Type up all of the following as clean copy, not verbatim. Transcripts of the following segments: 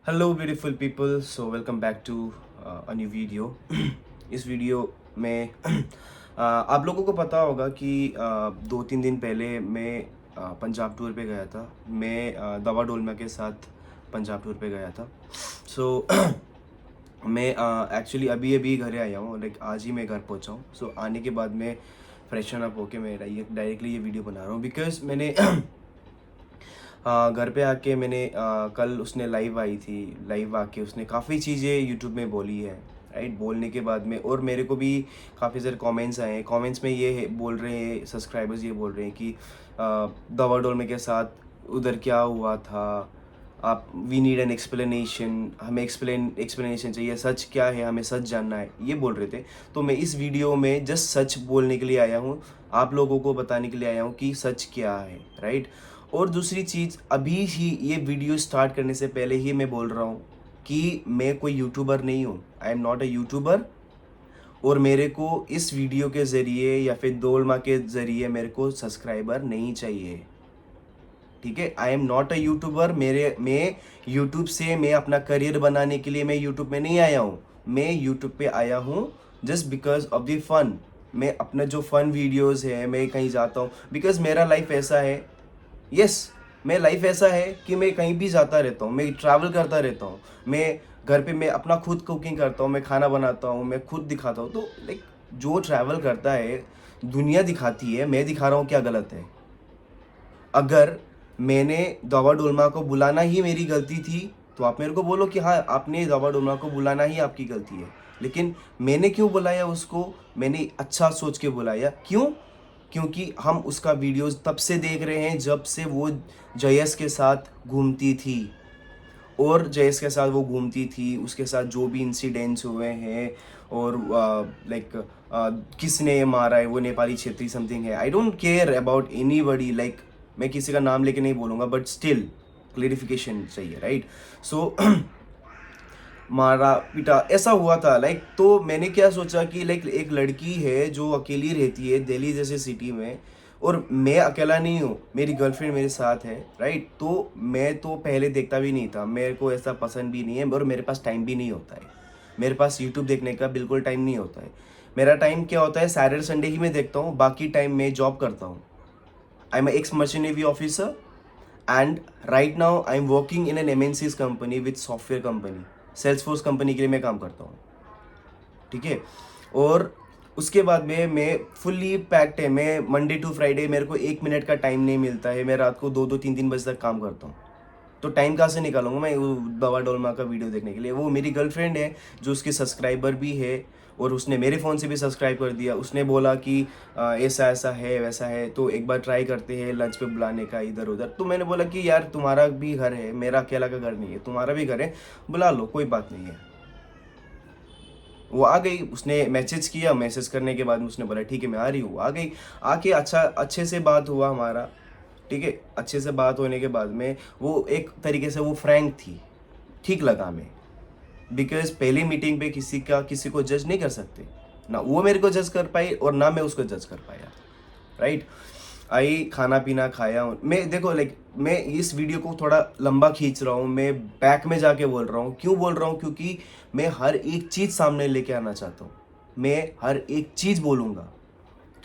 Hello beautiful people, so welcome back to a new video. इस video में आप लोगों को पता होगा कि 2-3 दिन पहले मैं पंजाब टूर पे गया था। मैं दवा डोलमा के साथ पंजाब टूर पे गया था। सो मैं एक्चुअली अभी अभी घर आया हूँ, लाइक आज ही मैं घर पहुँचा हूँ। सो आने के बाद मैं फ्रेशन अप होके मैं डायरेक्टली ये वीडियो बना रहा हूँ बिकॉज मैंने घर पे आके मैंने कल उसने लाइव आई थी। लाइव आके उसने काफ़ी चीज़ें यूट्यूब में बोली है, राइट। बोलने के बाद में और मेरे को भी काफ़ी सारे कमेंट्स आए हैं। कमेंट्स में बोल रहे हैं, सब्सक्राइबर्स ये बोल रहे हैं कि दवा डोलमे के साथ उधर क्या हुआ था। आप वी नीड एन एक्सप्लेनेशन, हमें एक्सप्लेनेशन चाहिए, सच क्या है, हमें सच जानना है, ये बोल रहे थे। तो मैं इस वीडियो में जस्ट सच बोलने के लिए आया हूँ, आप लोगों को बताने के लिए आया हूँ कि सच क्या है, राइट। और दूसरी चीज़, अभी ही ये वीडियो स्टार्ट करने से पहले ही मैं बोल रहा हूँ कि मैं कोई यूट्यूबर नहीं हूँ। I am not a YouTuber. और मेरे को इस वीडियो के ज़रिए या फिर डोलमा के ज़रिए मेरे को सब्सक्राइबर नहीं चाहिए, ठीक है। I am not a YouTuber. मैं यूट्यूब से मैं अपना करियर बनाने के लिए मैं यूट्यूब में नहीं आया हूँ। मैं यूट्यूब पे आया हूँ just because of the fun. मैं अपना जो फन वीडियोस है, मैं कहीं जाता हूँ बिकॉज मेरा लाइफ ऐसा है। यस, मैं लाइफ ऐसा है कि मैं कहीं भी जाता रहता हूँ, मैं ट्रैवल करता रहता हूँ। मैं घर पे मैं अपना खुद कुकिंग करता हूँ, मैं खाना बनाता हूँ, मैं खुद दिखाता हूँ। तो लाइक जो ट्रैवल करता है, दुनिया दिखाती है, मैं दिखा रहा हूँ, क्या गलत है? अगर मैंने दवा डोलमा को बुलाना ही मेरी गलती थी तो आप मेरे को बोलो कि हाँ, आपने दवा डोलमा को बुलाना ही आपकी गलती है। लेकिन मैंने क्यों बुलाया उसको? मैंने अच्छा सोच के बुलाया। क्यों? क्योंकि हम उसका वीडियोस तब से देख रहे हैं जब से वो जयस के साथ घूमती थी। और जयस के साथ वो घूमती थी, उसके साथ जो भी इंसिडेंट्स हुए हैं और लाइक किसने मारा है, वो नेपाली क्षेत्री समथिंग है। I don't care about anybody, like मैं किसी का नाम लेके नहीं बोलूँगा, बट स्टिल क्लेरिफिकेशन चाहिए, राइट। सो मारा पीटा ऐसा हुआ था, लाइक। तो मैंने क्या सोचा कि लाइक एक लड़की है जो अकेली रहती है दिल्ली जैसे सिटी में, और मैं अकेला नहीं हूँ, मेरी गर्लफ्रेंड मेरे साथ है, राइट। तो मैं तो पहले देखता भी नहीं था, मेरे को ऐसा पसंद भी नहीं है और मेरे पास टाइम भी नहीं होता है। मेरे पास यूट्यूब देखने का बिल्कुल टाइम नहीं होता है। मेरा टाइम क्या होता है, सैटरडे संडे ही मैं देखता हूँ, बाकी टाइम मैं जॉब करता हूँ। I am x merchant navy officer and right now I am working in an MNCs company with software company. Salesforce company के लिए मैं काम करता हूँ, ठीक है। और उसके बाद में मैं फुल्ली पैक्ड है। मैं मंडे टू फ्राइडे, मेरे को 1 मिनट का टाइम नहीं मिलता है। मैं रात को 2-2 3-3 बजे तक काम करता हूँ। तो टाइम कहाँ से निकालूंगा मैं वो दवा डोलमा का वीडियो देखने के लिए? वो मेरी गर्लफ्रेंड है जो उसकी सब्सक्राइबर भी है, और उसने मेरे फ़ोन से भी सब्सक्राइब कर दिया। उसने बोला कि ऐसा ऐसा है, वैसा है, तो एक बार ट्राई करते हैं लंच पे बुलाने का इधर उधर। तो मैंने बोला कि यार, तुम्हारा भी घर है, मेरा अकेला का घर नहीं है, तुम्हारा भी घर है, बुला लो, कोई बात नहीं है। वो आ गई, उसने मैसेज किया, मैसेज करने के बाद उसने बोला ठीक है मैं आ रही हूँ। आ गई, आके अच्छा अच्छे से बात हुआ हमारा, ठीक है। अच्छे से बात होने के बाद में वो एक तरीके से वो फ्रैंक थी, ठीक लगा हमें। बिकॉज पहली मीटिंग पे किसी को जज नहीं कर सकते, ना वो मेरे को जज कर पाई और ना मैं उसको जज कर पाया, राइट। आई, खाना पीना खाया। मैं देखो, लाइक मैं इस वीडियो को थोड़ा लंबा खींच रहा हूँ, मैं बैक में जाके बोल रहा हूँ। क्यों बोल रहा हूँ? क्योंकि मैं हर एक चीज़ सामने लेके आना चाहता हूँ। मैं हर एक चीज़ बोलूँगा,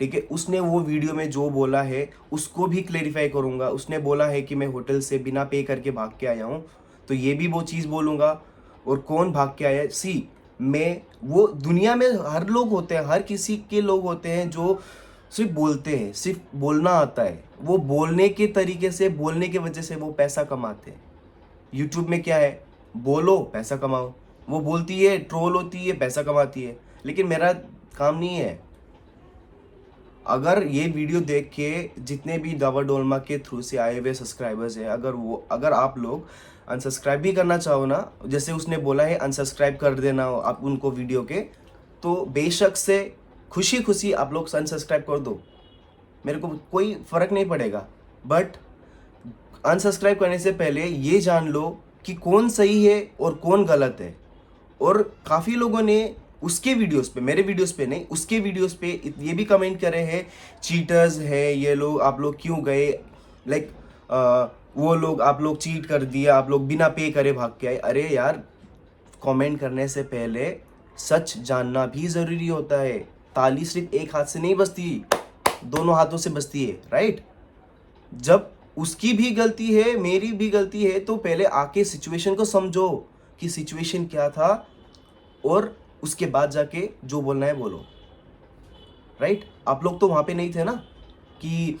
ठीक है। उसने वो वीडियो में जो बोला है उसको भी क्लेरिफाई करूँगा। उसने बोला है कि मैं होटल से बिना पे करके भाग के आया हूँ, तो ये भी वो चीज़ बोलूँगा। और कौन भाग के आया, सी, मैं वो दुनिया में हर लोग होते हैं, हर किसी के लोग होते हैं जो सिर्फ बोलते हैं, सिर्फ बोलना आता है। वो बोलने के तरीके से, बोलने की वजह से वो पैसा कमाते हैं। यूट्यूब में क्या है, बोलो पैसा कमाओ। वो बोलती है, ट्रोल होती है, पैसा कमाती है। लेकिन मेरा काम नहीं है। अगर ये वीडियो देख के जितने भी दवा डोलमा के थ्रू से आए हुए सब्सक्राइबर्स हैं, अगर आप लोग अनसब्सक्राइब भी करना चाहो ना, जैसे उसने बोला है अनसब्सक्राइब कर देना आप उनको वीडियो के, तो बेशक से खुशी खुशी आप लोग अनसब्सक्राइब कर दो, मेरे को कोई फ़र्क नहीं पड़ेगा। बट अनसब्सक्राइब करने से पहले ये जान लो कि कौन सही है और कौन गलत है। और काफ़ी लोगों ने उसके वीडियोस पे, मेरे वीडियोस पे नहीं, उसके वीडियोस पे ये भी कमेंट करे हैं, चीटर्स है ये लोग, आप लोग क्यों गए, लाइक वो लोग, आप लोग चीट कर दिया, आप लोग बिना पे करे भाग के आए। अरे यार, कमेंट करने से पहले सच जानना भी ज़रूरी होता है। ताली सिर्फ एक हाथ से नहीं बजती, दोनों हाथों से बजती है, राइट? जब उसकी भी गलती है, मेरी भी गलती है, तो पहले आके सिचुएशन को समझो कि सिचुएशन क्या था, और उसके बाद जाके जो बोलना है बोलो, राइट? आप लोग तो वहाँ पे नहीं थे ना कि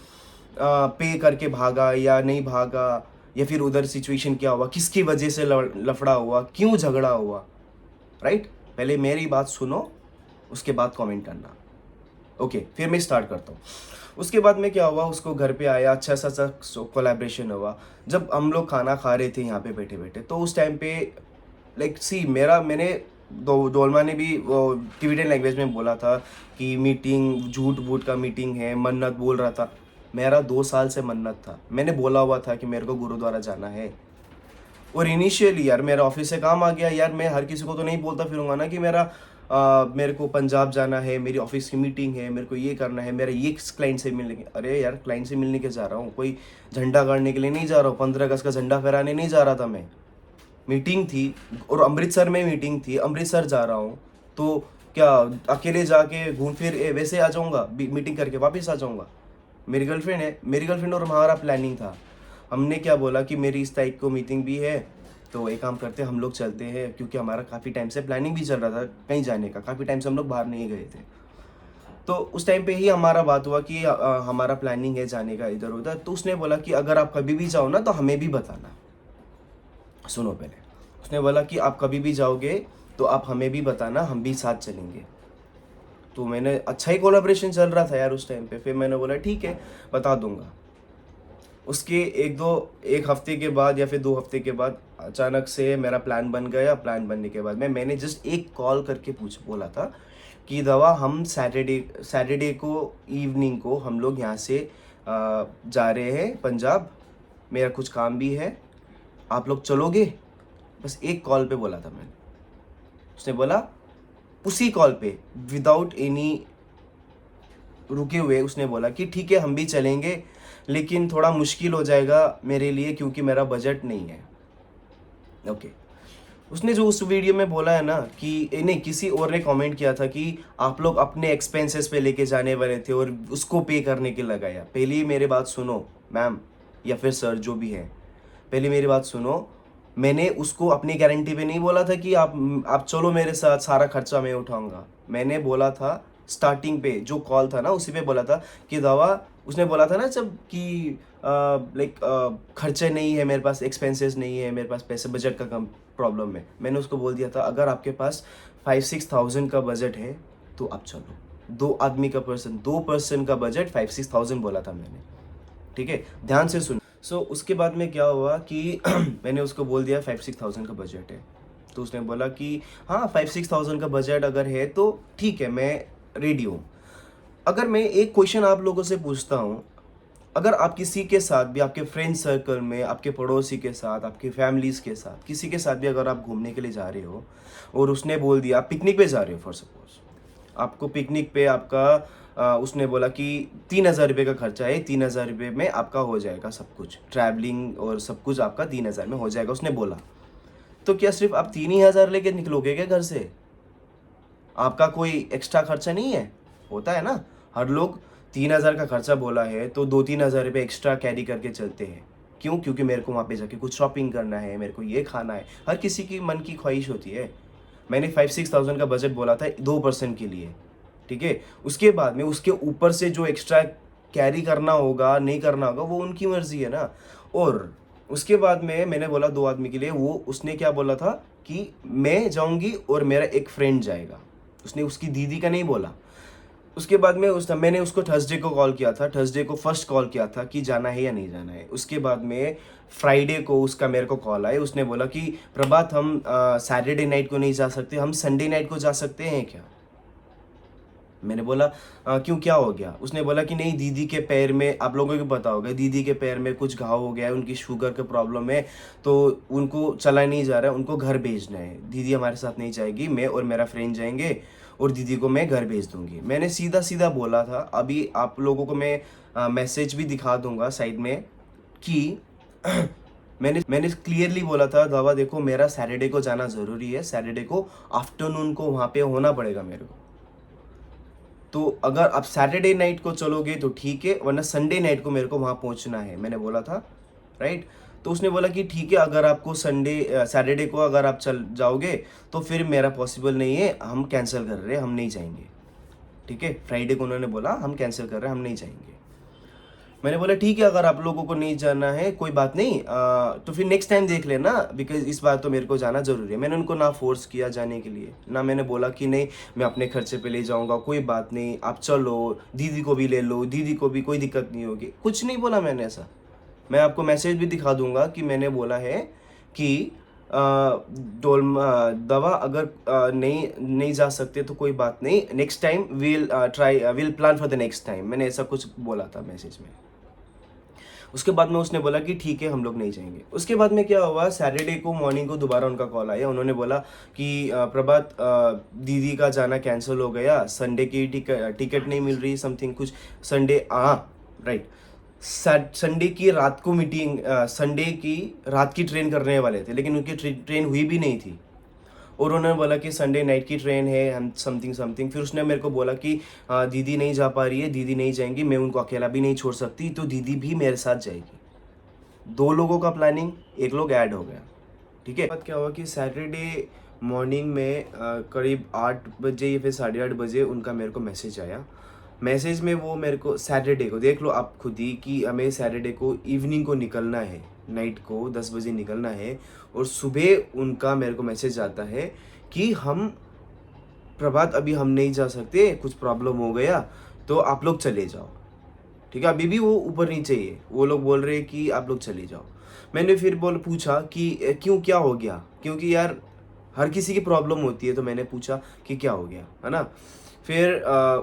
पे करके भागा या नहीं भागा, या फिर उधर सिचुएशन क्या हुआ, किसकी वजह से लफड़ा हुआ, क्यों झगड़ा हुआ, राइट? पहले मेरी बात सुनो, उसके बाद कमेंट करना। ओके, फिर मैं स्टार्ट करता हूँ। उसके बाद में क्या हुआ, उसको घर पे आया, अच्छा सा कोलैबोरेशन हुआ। जब हम लोग खाना खा रहे थे यहाँ पे बैठे बैठे, तो उस टाइम पे लाइक सी मैंने डोलमा ने भी वो टिबेटन लैंग्वेज में बोला था कि मीटिंग झूठ वूठ का मीटिंग है, मन्नत बोल रहा था। मेरा 2 साल से मन्नत था, मैंने बोला हुआ था कि मेरे को गुरुद्वारा जाना है। और इनिशियली यार मेरा ऑफिस से काम आ गया यार, मैं हर किसी को तो नहीं बोलता फिरूंगा ना कि मेरे को पंजाब जाना है, मेरी ऑफिस की मीटिंग है, मेरे को ये करना है, मेरा ये क्लाइंट से मिलने के। अरे यार, क्लाइंट से मिलने के जा रहा हूँ, कोई झंडा गाड़ने के लिए नहीं जा रहा हूँ, 15 अगस्त का झंडा फहराने नहीं जा रहा था मैं। मीटिंग थी, और अमृतसर में मीटिंग थी, अमृतसर जा रहा हूँ, तो क्या अकेले जाके घूम फिर वैसे आ जाऊँगा, मीटिंग करके वापस आ जाऊँगा? मेरी गर्लफ्रेंड है, मेरी गर्लफ्रेंड और हमारा प्लानिंग था। हमने क्या बोला कि मेरी इस तारीख को मीटिंग भी है, तो एक काम करते हैं, हम लोग चलते हैं, क्योंकि हमारा काफ़ी टाइम से प्लानिंग भी चल रहा था कहीं जाने का, काफ़ी टाइम से हम लोग बाहर नहीं गए थे। तो उस टाइम पे ही हमारा बात हुआ कि हमारा प्लानिंग है जाने का इधर उधर। तो उसने बोला कि अगर आप कभी भी जाओ ना तो हमें भी बताना। सुनो पहले, उसने बोला कि आप कभी भी जाओगे तो आप हमें भी बताना, हम भी साथ चलेंगे। तो मैंने, अच्छा ही कोलैबोरेशन चल रहा था यार उस टाइम पे, फिर मैंने बोला ठीक है, बता दूंगा। उसके एक हफ्ते के बाद या फिर 2 हफ्ते के बाद अचानक से मेरा प्लान बन गया। प्लान बनने के बाद मैंने जस्ट एक कॉल करके बोला था कि दवा, हम सैटरडे को इवनिंग को हम लोग यहाँ से जा रहे हैं पंजाब, मेरा कुछ काम भी है, आप लोग चलोगे? बस एक कॉल पे बोला था मैंने। उसने बोला, उसी कॉल पे विदाउट एनी रुके हुए उसने बोला कि ठीक है, हम भी चलेंगे, लेकिन थोड़ा मुश्किल हो जाएगा मेरे लिए क्योंकि मेरा बजट नहीं है। ओके। उसने जो उस वीडियो में बोला है ना कि नहीं, किसी और ने कमेंट किया था कि आप लोग अपने एक्सपेंसेस पे लेके जाने वाले थे और उसको पे करने के लगाया। पहले ही मेरी बात सुनो मैम, या फिर सर जो भी है, पहले मेरी बात सुनो। मैंने उसको अपनी गारंटी पे नहीं बोला था कि आप चलो मेरे साथ, सारा खर्चा मैं उठाऊंगा। मैंने बोला था स्टार्टिंग पे जो कॉल था ना, उसी पे बोला था कि दवा, उसने बोला था ना जब कि लाइक खर्चे नहीं है मेरे पास, एक्सपेंसेस नहीं है मेरे पास, पैसे बजट का कम प्रॉब्लम है। मैंने उसको बोल दिया था अगर आपके पास 5-6 थाउजेंड का बजट है तो आप चलो। 2 आदमी का पर्सन, 2 पर्सन का बजट 5-6 थाउजेंड बोला था मैंने, ठीक है? ध्यान से सुन। उसके बाद में क्या हुआ कि मैंने उसको बोल दिया 5-6 थाउजेंड का बजट है। तो उसने बोला कि हाँ, 5-6 थाउजेंड का बजट अगर है तो ठीक है, मैं रेडी हूँ। अगर मैं एक क्वेश्चन आप लोगों से पूछता हूँ, अगर आप किसी के साथ भी, आपके फ्रेंड सर्कल में, आपके पड़ोसी के साथ, आपकी फैमिलीज़ के साथ, किसी के साथ भी अगर आप घूमने के लिए जा रहे हो और उसने बोल दिया, आप पिकनिक पे जा रहे हो फॉर सपोज, आपको पिकनिक पे आपका उसने बोला कि 3,000 रुपये का खर्चा है, 3,000 रुपये में आपका हो जाएगा सब कुछ, ट्रैवलिंग और सब कुछ आपका 3,000 में हो जाएगा, उसने बोला। तो क्या सिर्फ आप 3 ही हज़ार लेके निकलोगे क्या घर से? आपका कोई एक्स्ट्रा खर्चा नहीं है? होता है ना, हर लोग 3,000 का खर्चा बोला है तो 2-3 हज़ार रुपये एक्स्ट्रा कैरी करके चलते हैं। क्यों? क्योंकि मेरे को वहाँ पे जाके कुछ शॉपिंग करना है, मेरे को ये खाना है, हर किसी की मन की ख्वाहिश होती है। मैंने 5-6 थाउजेंड का बजट बोला था 2 पर्सन के लिए, ठीक है? उसके बाद में उसके ऊपर से जो एक्स्ट्रा कैरी करना होगा, नहीं करना होगा, वो उनकी मर्जी है ना। और उसके बाद में मैंने बोला 2 आदमी के लिए, वो उसने क्या बोला था कि मैं जाऊंगी और मेरा एक फ्रेंड जाएगा। उसने उसकी दीदी का नहीं बोला। उसके बाद में मैंने उसको थर्सडे को कॉल किया था, थर्सडे को फर्स्ट कॉल किया था कि जाना है या नहीं जाना है। उसके बाद में फ्राइडे को उसका मेरे को कॉल आया, उसने बोला कि प्रभात, हम सैटरडे नाइट को नहीं जा सकते, हम संडे नाइट को जा सकते हैं क्या? मैंने बोला क्यों, क्या हो गया? उसने बोला कि नहीं, दीदी के पैर में, आप लोगों को पता होगा, दीदी के पैर में कुछ घाव हो गया है, उनकी शुगर का प्रॉब्लम है, तो उनको चला नहीं जा रहा है, उनको घर भेजना है। दीदी हमारे साथ नहीं जाएगी, मैं और मेरा फ्रेंड जाएंगे और दीदी को मैं घर भेज दूंगी। मैंने सीधा सीधा बोला था, अभी आप लोगों को मैं मैसेज भी दिखा दूंगा साइड में, कि मैंने क्लियरली बोला था दवा देखो मेरा सैटरडे को जाना ज़रूरी है, सैटरडे को आफ्टरनून को वहाँ पे होना पड़ेगा मेरे को। तो अगर आप सैटरडे नाइट को चलोगे तो ठीक है, वरना संडे नाइट को मेरे को वहाँ पहुँचना है, मैंने बोला था, राइट। तो उसने बोला कि ठीक है, अगर आपको सैटरडे को अगर आप चल जाओगे तो फिर मेरा पॉसिबल नहीं है, हम कैंसिल कर रहे हैं, हम नहीं जाएंगे। ठीक है, फ्राइडे को उन्होंने बोला हम कैंसिल कर रहे हैं, हम नहीं जाएंगे। मैंने बोला ठीक है, अगर आप लोगों को नहीं जाना है कोई बात नहीं, तो फिर नेक्स्ट टाइम देख लेना, बिकॉज इस बार तो मेरे को जाना ज़रूरी है। मैंने उनको ना फोर्स किया जाने के लिए, ना मैंने बोला कि नहीं मैं अपने खर्चे पे ले जाऊंगा, कोई बात नहीं आप चलो, दीदी को भी ले लो, दीदी को भी कोई दिक्कत नहीं होगी, कुछ नहीं बोला मैंने ऐसा। मैं आपको मैसेज भी दिखा दूंगा कि मैंने बोला है कि दवा अगर नहीं नहीं जा सकते तो कोई बात नहीं, next time will plan for the next time, मैंने ऐसा कुछ बोला था मैसेज में। उसके बाद में उसने बोला कि ठीक है हम लोग नहीं जाएंगे। उसके बाद में क्या हुआ, सैटरडे को मॉर्निंग को दोबारा उनका कॉल आया, उन्होंने बोला कि प्रभात दीदी का जाना कैंसिल हो गया, संडे की टिकट नहीं मिल रही, समथिंग कुछ, संडे हाँ राइट, संडे की रात को मीटिंग, संडे की रात की ट्रेन करने वाले थे, लेकिन उनकी ट्रेन हुई भी नहीं थी, और उन्होंने बोला कि संडे नाइट की ट्रेन है, हम समथिंग समथिंग। फिर उसने मेरे को बोला कि दीदी नहीं जा पा रही है, दीदी नहीं जाएंगी, मैं उनको अकेला भी नहीं छोड़ सकती, तो दीदी भी मेरे साथ जाएगी। 2 लोगों का प्लानिंग, 1 लोग ऐड हो गया। ठीक है, बात क्या हुआ कि सैटरडे मॉर्निंग में करीब 8 बजे या फिर 8:30 बजे उनका मेरे को मैसेज आया। मैसेज में वो मेरे को सैटरडे को, देख लो आप खुद ही कि हमें सैटरडे को इवनिंग को निकलना है, नाइट को 10 बजे निकलना है, और सुबह उनका मेरे को मैसेज आता है कि हम प्रभात अभी हम नहीं जा सकते, कुछ प्रॉब्लम हो गया तो आप लोग चले जाओ। ठीक है, अभी भी वो ऊपर नीचे ही है, वो लोग बोल रहे हैं कि आप लोग चले जाओ। मैंने फिर पूछा कि क्यों, क्या हो गया, क्योंकि यार हर किसी की प्रॉब्लम होती है, तो मैंने पूछा कि क्या हो गया, है ना। फिर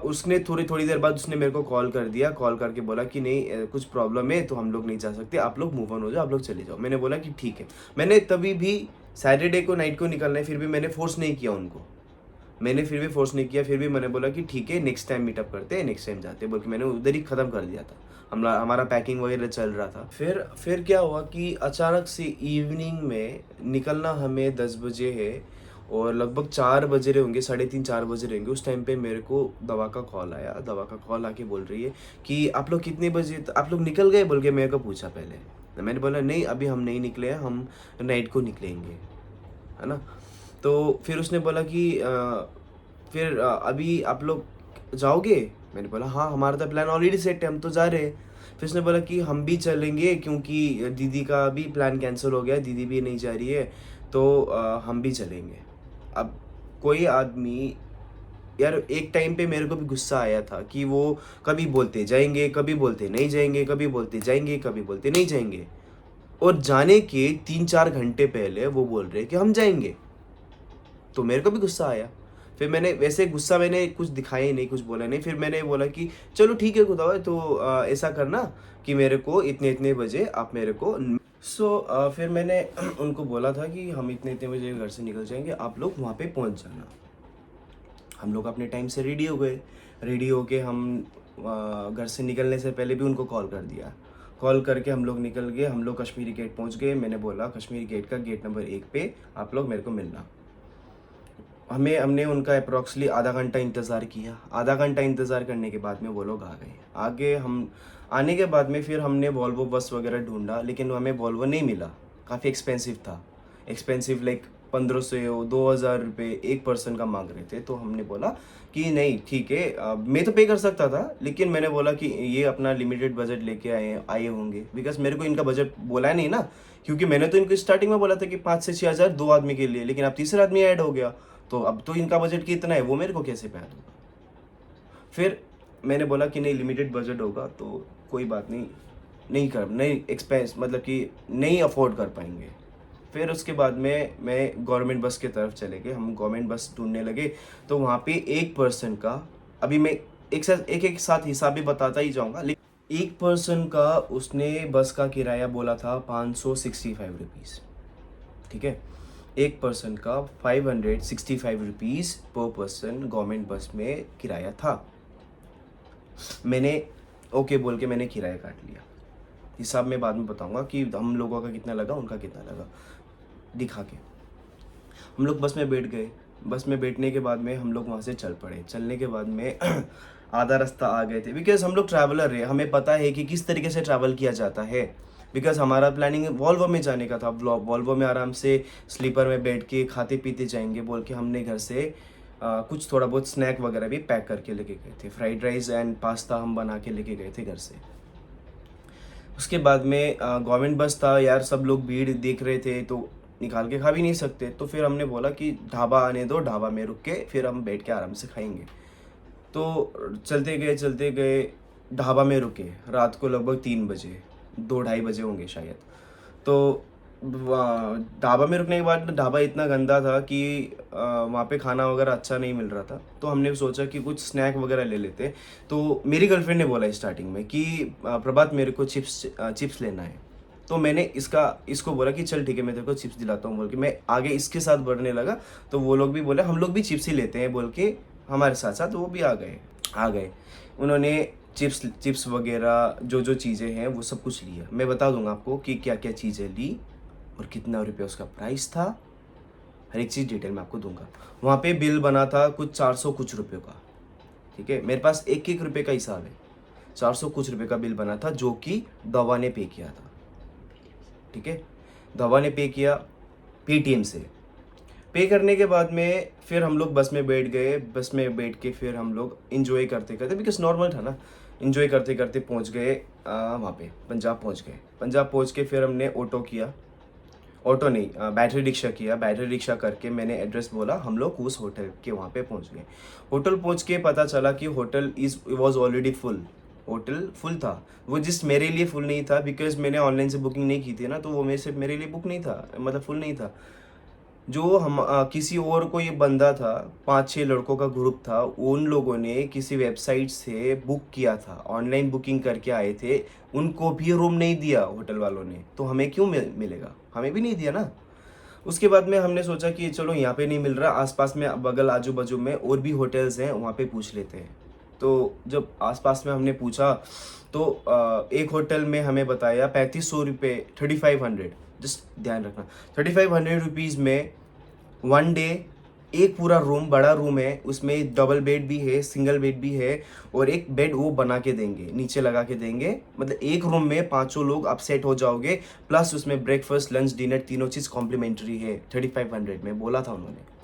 उसने थोड़ी देर बाद उसने मेरे को कॉल कर दिया, कॉल करके बोला कि नहीं कुछ प्रॉब्लम है तो हम लोग नहीं जा सकते, आप लोग मूव ऑन हो जाओ, आप लोग चले जाओ। मैंने बोला कि ठीक है। मैंने तभी भी सैटरडे को नाइट को निकलना है, फिर भी मैंने फोर्स नहीं किया उनको, फिर भी मैंने बोला कि ठीक है नेक्स्ट टाइम मीटअप करते हैं, नेक्स्ट टाइम जाते हैं, बल्कि मैंने उधर ही ख़त्म कर दिया था, हमारा पैकिंग वगैरह चल रहा था। फिर क्या हुआ कि अचानक से इवनिंग में निकलना हमें 10 बजे है, और लगभग 4 बज रहे होंगे, 3:30 4 बज रहे होंगे, उस टाइम पे मेरे को दवा का कॉल आया। दवा का कॉल आके बोल रही है कि आप लोग कितने बजे, आप लोग निकल गए, बोल के मेरे को पूछा पहले। तो मैंने बोला नहीं अभी हम नहीं निकले हैं, हम नाइट को निकलेंगे, है ना। तो फिर उसने बोला कि फिर अभी आप लोग जाओगे, मैंने बोला हाँ हमारा तो प्लान ऑलरेडी सेट है, हम तो जा रहे हैं। फिर उसने बोला कि हम भी चलेंगे, क्योंकि दीदी का भी प्लान कैंसिल हो गया, दीदी भी नहीं जा रही है, तो हम भी चलेंगे। अब कोई आदमी, यार एक टाइम पे मेरे को भी गुस्सा आया था कि वो कभी बोलते जाएंगे, कभी बोलते नहीं जाएंगे, कभी बोलते जाएंगे, कभी बोलते नहीं जाएंगे, और जाने के 3-4 घंटे पहले वो बोल रहे कि हम जाएंगे। तो मेरे को भी गुस्सा आया। फिर मैंने वैसे गुस्सा मैंने कुछ दिखाया ही नहीं, कुछ बोला नहीं। फिर मैंने बोला कि चलो ठीक है खुदा, तो ऐसा करना कि मेरे को इतने इतने बजे आप मेरे को फिर मैंने उनको बोला था कि हम इतने इतने बजे घर से निकल जाएंगे, आप लोग वहाँ पे पहुँच जाना। हम लोग अपने टाइम से रेडी हो गए। रेडी होके हम घर से निकलने से पहले भी उनको कॉल कर दिया। कॉल करके हम लोग निकल गए, हम लोग कश्मीरी गेट पहुँच गए। मैंने बोला कश्मीरी गेट का गेट नंबर 1 पे आप लोग मेरे को मिलना। हमने उनका अप्रॉक्सली आधा घंटा इंतज़ार किया। आधा घंटा इंतज़ार करने के बाद में वो लोग आ गए। आगे हम आने के बाद में फिर हमने वॉल्वो बस वगैरह ढूंढा, लेकिन हमें वॉल्वो नहीं मिला, काफ़ी एक्सपेंसिव था। एक्सपेंसिव लाइक 1500-2000 रुपये एक पर्सन का मांग रहे थे। तो हमने बोला कि नहीं ठीक है, मैं तो पे कर सकता था, लेकिन मैंने बोला कि ये अपना लिमिटेड बजट लेके आए होंगे, बिकॉज मेरे को इनका बजट बोला नहीं ना, क्योंकि मैंने तो इनको स्टार्टिंग में बोला था कि 5 से 6 हज़ार 2 आदमी के लिए, लेकिन अब तीसरा आदमी ऐड हो गया, तो अब तो इनका बजट कितना है वो मेरे को कैसे पता होगा। फिर मैंने बोला कि नहीं लिमिटेड बजट होगा तो कोई बात नहीं, नहीं एक्सपेंस मतलब कि नहीं अफोर्ड कर पाएंगे। फिर उसके बाद में मैं गवर्नमेंट बस की तरफ चले गए। हम गवर्नमेंट बस ढूंढने लगे, तो वहाँ पे एक पर्सन का, अभी मैं एक साथ हिसाब भी बताता ही जाऊँगा, लेकिन एक पर्सन का उसने बस का किराया बोला था 565 रुपीज़। ठीक है, एक पर्सन का 565 रुपीज़ पर पर्सन गवर्नमेंट बस में किराया था। मैंने ओके बोल के मैंने किराया काट लिया। हिसाब मैं बाद में बताऊंगा कि हम लोगों का कितना लगा, उनका कितना लगा, दिखा के। हम लोग बस में बैठ गए। बस में बैठने के बाद में हम लोग वहाँ से चल पड़े। चलने के बाद में आधा रास्ता आ गए थे, बिकॉज हम लोग ट्रैवलर है, हमें पता है कि किस तरीके से ट्रैवल किया जाता है। बिकॉज हमारा प्लानिंग वॉल्वो में जाने का था। वॉल्वो में आराम से स्लीपर में बैठ के खाते पीते जाएंगे बोल के हमने घर से कुछ थोड़ा बहुत स्नैक वगैरह भी पैक करके लेके गए थे। फ्राइड राइस एंड पास्ता हम बना के लेके गए थे घर से। उसके बाद में गवर्नमेंट बस था यार, सब लोग भीड़ देख रहे थे तो निकाल के खा भी नहीं सकते, तो फिर हमने बोला कि ढाबा आने दो, ढाबा में रुक के फिर हम बैठ के आराम से खाएंगे। तो चलते गए ढाबा में रुके। रात को लगभग 3 बजे, 2-2:30 बजे होंगे शायद। तो ढाबा में रुकने के बाद ढाबा इतना गंदा था कि वहाँ पे खाना वगैरह अच्छा नहीं मिल रहा था। तो हमने सोचा कि कुछ स्नैक वगैरह ले लेते। तो मेरी गर्लफ्रेंड ने बोला स्टार्टिंग में कि प्रभात मेरे को चिप्स लेना है। तो मैंने इसको बोला कि चल ठीक है मैं तेरे को चिप्स दिलाता हूँ बोल के मैं आगे इसके साथ बढ़ने लगा। तो वो लोग भी बोले हम लोग भी चिप्स ही लेते हैं बोल के हमारे साथ साथ वो भी आ गए। उन्होंने चिप्स वगैरह जो चीज़ें हैं वो सब कुछ लिया। मैं बता दूंगा आपको कि क्या क्या चीज़ें ली और कितना रुपये उसका प्राइस था। हर एक चीज़ डिटेल में आपको दूंगा। वहाँ पे बिल बना था कुछ 400 कुछ रुपये का। ठीक है, मेरे पास 1-1 रुपये का हिसाब है। 400 कुछ रुपये का बिल बना था जो कि दवा ने पे किया था। ठीक है, दवा ने पे किया पेटीएम से। पे करने के बाद में फिर हम लोग बस में बैठ गए। बस में बैठ के फिर हम लोग इंजॉय करते करते, बिकॉज नॉर्मल था ना, इंजॉय करते करते पहुंच गए वहाँ पे पंजाब पहुंच गए। पंजाब पहुंच के फिर हमने ऑटो नहीं बैटरी रिक्शा किया। बैटरी रिक्शा करके मैंने एड्रेस बोला, हम लोग उस होटल के वहाँ पे पहुँच गए। होटल पहुँच के पता चला कि hotel was already full. Hotel full था। वो जिस मेरे लिए फुल नहीं था, बिकॉज मैंने ऑनलाइन से बुकिंग नहीं की थी ना, तो वो मेरे लिए बुक नहीं था, मतलब फुल नहीं था। जो हम किसी और कोई बंदा था, 5-6 लड़कों का ग्रुप था, उन लोगों ने किसी वेबसाइट से बुक किया था, ऑनलाइन बुकिंग करके आए थे। उनको भी रूम नहीं दिया होटल वालों ने, तो हमें क्यों मिलेगा, हमें भी नहीं दिया ना। उसके बाद में हमने सोचा कि चलो यहाँ पे नहीं मिल रहा, आसपास में बगल आजू बाजू में और भी होटल्स हैं, वहाँ पे पूछ लेते हैं। तो जब आसपास में हमने पूछा तो एक होटल में हमें बताया 3500 रुपये, 3500, जस्ट ध्यान रखना 3500 रुपीज़ में 1 डे, एक पूरा रूम, बड़ा रूम है, उसमें डबल बेड भी है, सिंगल बेड भी है, और एक बेड वो बना के देंगे, नीचे लगा के देंगे। मतलब एक रूम में 5 लोग आप सेट हो जाओगे, प्लस उसमें ब्रेकफास्ट लंच डिनर तीनों चीज़ कॉम्प्लीमेंट्री है 3500 में, बोला था उन्होंने।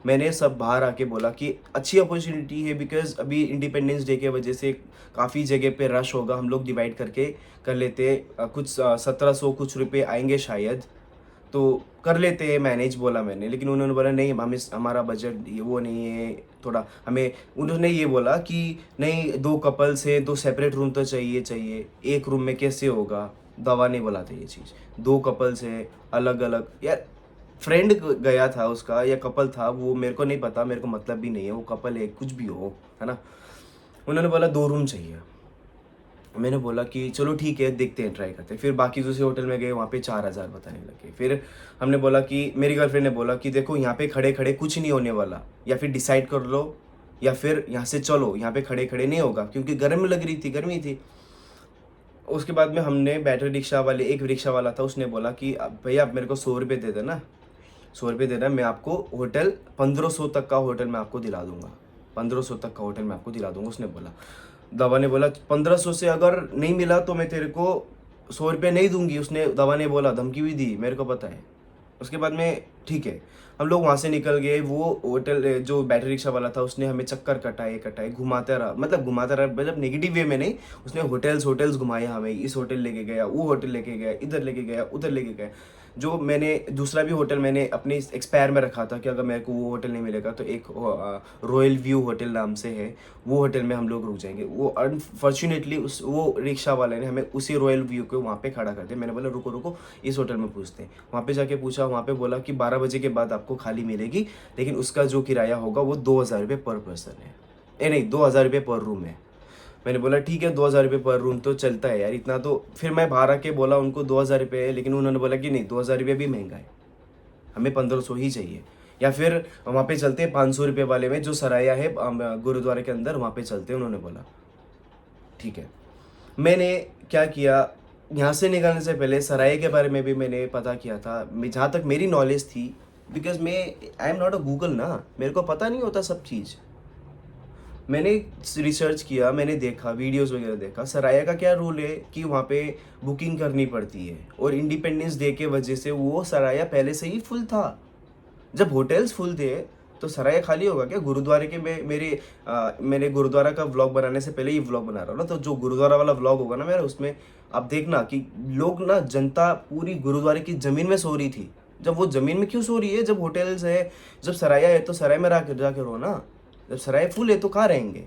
मैंने सब बाहर आके बोला कि अच्छी अपॉर्चुनिटी है, बिकॉज अभी इंडिपेंडेंस डे के वजह से काफ़ी जगह पे रश होगा, हम लोग डिवाइड करके कर लेते। कुछ 1700 कुछ रुपये आएंगे शायद, तो कर लेते हैं मैनेज, बोला मैंने। लेकिन उन्होंने बोला नहीं, हमारा बजट ये वो नहीं है थोड़ा हमें। उन्होंने ये बोला कि नहीं, 2 कपल्स हैं तो सेपरेट रूम तो चाहिए, एक रूम में कैसे होगा। दवा नहीं बोला था ये चीज़, 2 कपल्स हैं अलग अलग। यार फ्रेंड गया था उसका या कपल था, वो मेरे को नहीं पता, मेरे को मतलब भी नहीं है वो कपल है कुछ भी हो, है ना। उन्होंने बोला 2 रूम चाहिए। मैंने बोला कि चलो ठीक है, देखते हैं, ट्राई करते हैं। फिर बाकी दूसरे होटल में गए, वहाँ पे 4000 बताने लगे। फिर हमने बोला कि मेरी गर्लफ्रेंड ने बोला कि देखो यहाँ पे खड़े खड़े कुछ नहीं होने वाला, या फिर डिसाइड कर लो या फिर यहाँ से चलो, यहाँ पे खड़े खड़े नहीं होगा, क्योंकि गर्मी लग रही थी, गर्मी थी। उसके बाद में हमने बैटरी रिक्शा वाले, एक रिक्शा वाला था, उसने बोला कि भैया आप मेरे को 100 रुपये दे देना, 100 रुपये देना, मैं आपको होटल 1500 तक का होटल मैं आपको दिला दूंगा, 1500 तक का होटल मैं आपको दिला दूंगा, उसने बोला। दवा ने बोला 1500 से अगर नहीं मिला तो मैं तेरे को 100 रुपये नहीं दूंगी, उसने, दवा ने बोला, धमकी भी दी, मेरे को पता है। उसके बाद में ठीक है, हम लोग वहाँ से निकल गए। वो होटल जो बैटरी रिक्शा वाला था, उसने हमें चक्कर कटाए, घुमाता रहा, मतलब नेगेटिव वे में नहीं, उसने होटल्स घुमाए हमें, इस होटल लेके गया, वो होटल लेके गया, इधर लेके गया, उधर लेके गया। जो मैंने दूसरा भी होटल मैंने अपने एक्सपायर में रखा था कि अगर मेरे को वो होटल नहीं मिलेगा तो एक रॉयल व्यू होटल नाम से है, वो होटल में हम लोग रुक जाएंगे। वो अनफॉर्चुनेटली वो रिक्शा वाले ने हमें उसी रॉयल व्यू को वहाँ पे खड़ा कर दिया। मैंने बोला रुको इस होटल में पूछते हैं। वहाँ पे जाके पूछा, वहाँ पे बोला कि 12 बजे के बाद आपको खाली मिलेगी, लेकिन उसका जो किराया होगा वो 2000 रुपये पर पर्सन है, नहीं 2000 रुपये पर रूम है। मैंने बोला ठीक है, 2000 रुपये पर रूम तो चलता है यार इतना तो। फिर मैं बाहर आके बोला उनको 2000 रुपये है, लेकिन उन्होंने बोला कि नहीं 2000 रुपये भी महंगा है, हमें 1500 ही चाहिए, या फिर वहाँ पे चलते हैं 500 रुपये वाले में जो सराया है गुरुद्वारे के अंदर, वहाँ पे चलते हैं, उन्होंने बोला। ठीक है, मैंने क्या किया, यहाँ से निकलने से पहले सराय के बारे में भी मैंने पता किया था। जहाँ तक मेरी नॉलेज थी, बिकॉज मैं I am not a Google ना, मेरे को पता नहीं होता सब चीज़। मैंने रिसर्च किया, मैंने देखा, वीडियोस वगैरह देखा। सराया का क्या रूल है कि वहाँ पे बुकिंग करनी पड़ती है, और इंडिपेंडेंस डे के वजह से वो सराया पहले से ही फुल था। जब होटल्स फुल थे तो सराया खाली होगा क्या? गुरुद्वारे के मैंने गुरुद्वारा का व्लॉग बनाने से पहले ही व्लॉग बना रहा हूँ ना, तो जो गुरुद्वारा वाला व्लॉग होगा ना मेरा, उसमें आप देखना कि लोग ना, जनता पूरी गुरुद्वारे की ज़मीन में सो रही थी। जब वो ज़मीन में क्यों सो रही है? जब होटल्स है, जब सराया है तो सराय में जाके रहो ना। जब सराय फुल है तो कहाँ रहेंगे?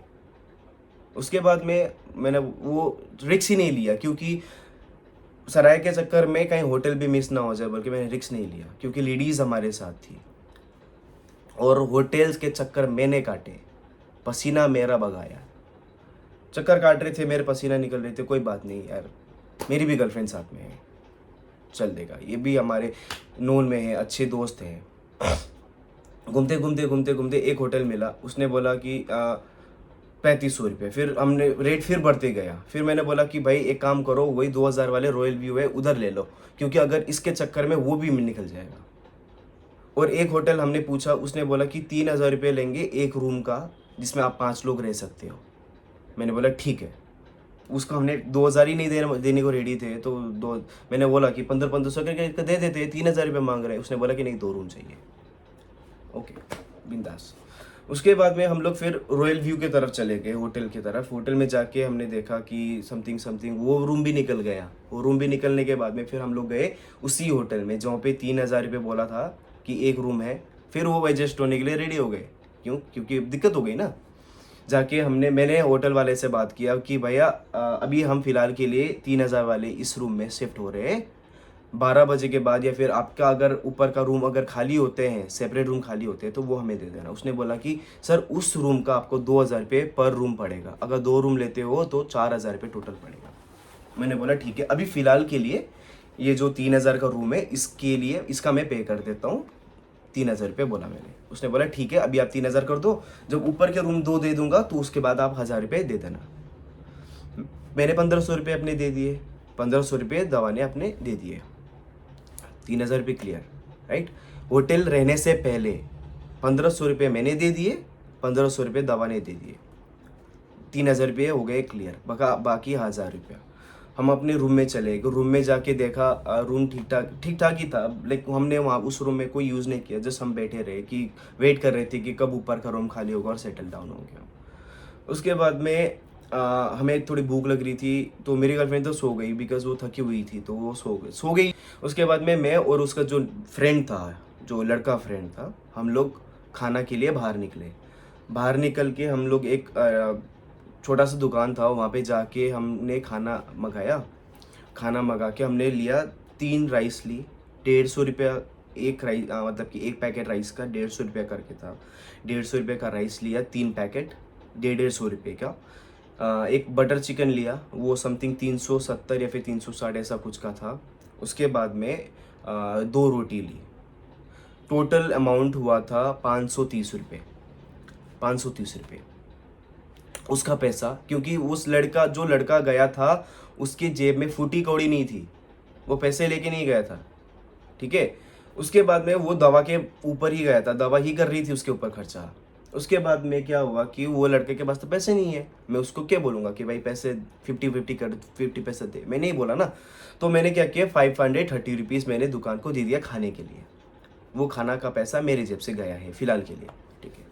उसके बाद में मैंने वो रिक्स ही नहीं लिया, क्योंकि सराय के चक्कर में कहीं होटल भी मिस ना हो जाए, बल्कि मैंने रिक्स नहीं लिया क्योंकि लेडीज़ हमारे साथ थी। और होटल्स के चक्कर मैंने काटे, पसीना मेरा बगाया। चक्कर काट रहे थे मेरे, पसीना निकल रहे थे, कोई बात नहीं यार, मेरी भी गर्लफ्रेंड साथ में है, चल देगा, ये भी हमारे नोन में है, अच्छे दोस्त हैं। घूमते घूमते घूमते घूमते एक होटल मिला, उसने बोला कि 3500 रुपये। फिर हमने रेट फिर बढ़ते गया। फिर मैंने बोला कि भाई एक काम करो, वही 2000 वाले रॉयल व्यू है उधर ले लो, क्योंकि अगर इसके चक्कर में वो भी निकल जाएगा। और एक होटल हमने पूछा, उसने बोला कि 3000 रुपये लेंगे एक रूम का, जिसमें आप 5 लोग रह सकते हो। मैंने बोला ठीक है। उसको हमने 2000 ही नहीं देने को रेडी थे, तो मैंने बोला कि 1500 करके दे देते, 3000 रुपये मांग रहे हैं। उसने बोला कि नहीं, 2 रूम चाहिए। ओके, बिंदास। उसके बाद में हम लोग फिर रॉयल व्यू की तरफ चले गए, होटल की तरफ। होटल में जाके हमने देखा कि समथिंग समथिंग वो रूम भी निकल गया। वो रूम भी निकलने के बाद में फिर हम लोग गए उसी होटल में जहाँ पे 3000 रुपये बोला था कि एक रूम है। फिर वो एडजस्ट होने के लिए रेडी हो गए। क्यों? क्योंकि दिक्कत हो गई ना। जाके मैंने होटल वाले से बात किया कि भैया अभी हम फ़िलहाल के लिए 3000 वाले इस रूम में शिफ्ट हो रहे हैं। 12 बजे के बाद या फिर आपका अगर ऊपर का रूम अगर खाली होते हैं, सेपरेट रूम खाली होते हैं, तो वो हमें दे देना। उसने बोला कि सर उस रूम का आपको 2000 रुपये पर रूम पड़ेगा, अगर 2 रूम लेते हो तो 4000 रुपये टोटल पड़ेगा। मैंने बोला ठीक है, अभी फ़िलहाल के लिए ये जो 3000 का रूम है, इसके लिए इसका मैं पे कर देता हूँ। 3000 रुपये बोला मैंने। उसने बोला ठीक है, अभी आप 3000 कर दो, जब ऊपर के रूम 2 दे दूंगा तो उसके बाद आप 1000 रुपये दे देना। मैंने 1500 रुपये अपने दे दिए, 1500 रुपये दवा ने अपने दे दिए। 3000 रुपये क्लियर, राइट। होटल रहने से पहले 1500 रुपये मैंने दे दिए, 1500 रुपये दवा ने दे दिए। 3000 रुपये हो गए क्लियर, बाकी 1000 रुपया। हम अपने रूम में चले गए। रूम में जाके देखा, रूम ठीक ठाक ही था। लाइक हमने वहाँ उस रूम में कोई यूज़ नहीं किया, जस्ट हम बैठे रहे कि वेट कर रहे थे कि कब ऊपर का रूम खाली होगा और सेटल डाउन हो गया। उसके बाद में हमें थोड़ी भूख लग रही थी, तो मेरी गर्लफ्रेंड तो सो गई, बिकॉज वो थकी हुई थी, तो वो सो गई। उसके बाद में मैं और उसका जो फ्रेंड था, जो लड़का फ्रेंड था, हम लोग खाना के लिए बाहर निकले। बाहर निकल के हम लोग एक छोटा सा दुकान था, वहाँ पे जाके हमने खाना मंगाया। खाना मंगा के हमने लिया, 3 राइस ली, 150 रुपया एक राइस, मतलब कि एक पैकेट राइस का 150 रुपया करके था। 150 रुपये का राइस लिया, 3 पैकेट, 150 रुपये का। एक बटर चिकन लिया, वो समथिंग 370 या फिर 360 ऐसा कुछ का था। उसके बाद में 2 रोटी ली। टोटल अमाउंट हुआ था 530 रुपये। 530 रुपये उसका पैसा, क्योंकि जो लड़का गया था उसके जेब में फूटी कौड़ी नहीं थी, वो पैसे लेके नहीं गया था, ठीक है। उसके बाद में वो दवा के ऊपर ही गया था, दवा ही कर रही थी उसके ऊपर खर्चा। उसके बाद में क्या हुआ कि वो लड़के के पास तो पैसे नहीं है, मैं उसको क्या बोलूँगा कि भाई पैसे 50-50 कर, 50 पैसे दे, मैं नहीं बोला ना। तो मैंने क्या किया, 530 रुपीज़ मैंने दुकान को दे दिया खाने के लिए। वो खाना का पैसा मेरे जेब से गया है फ़िलहाल के लिए, ठीक है।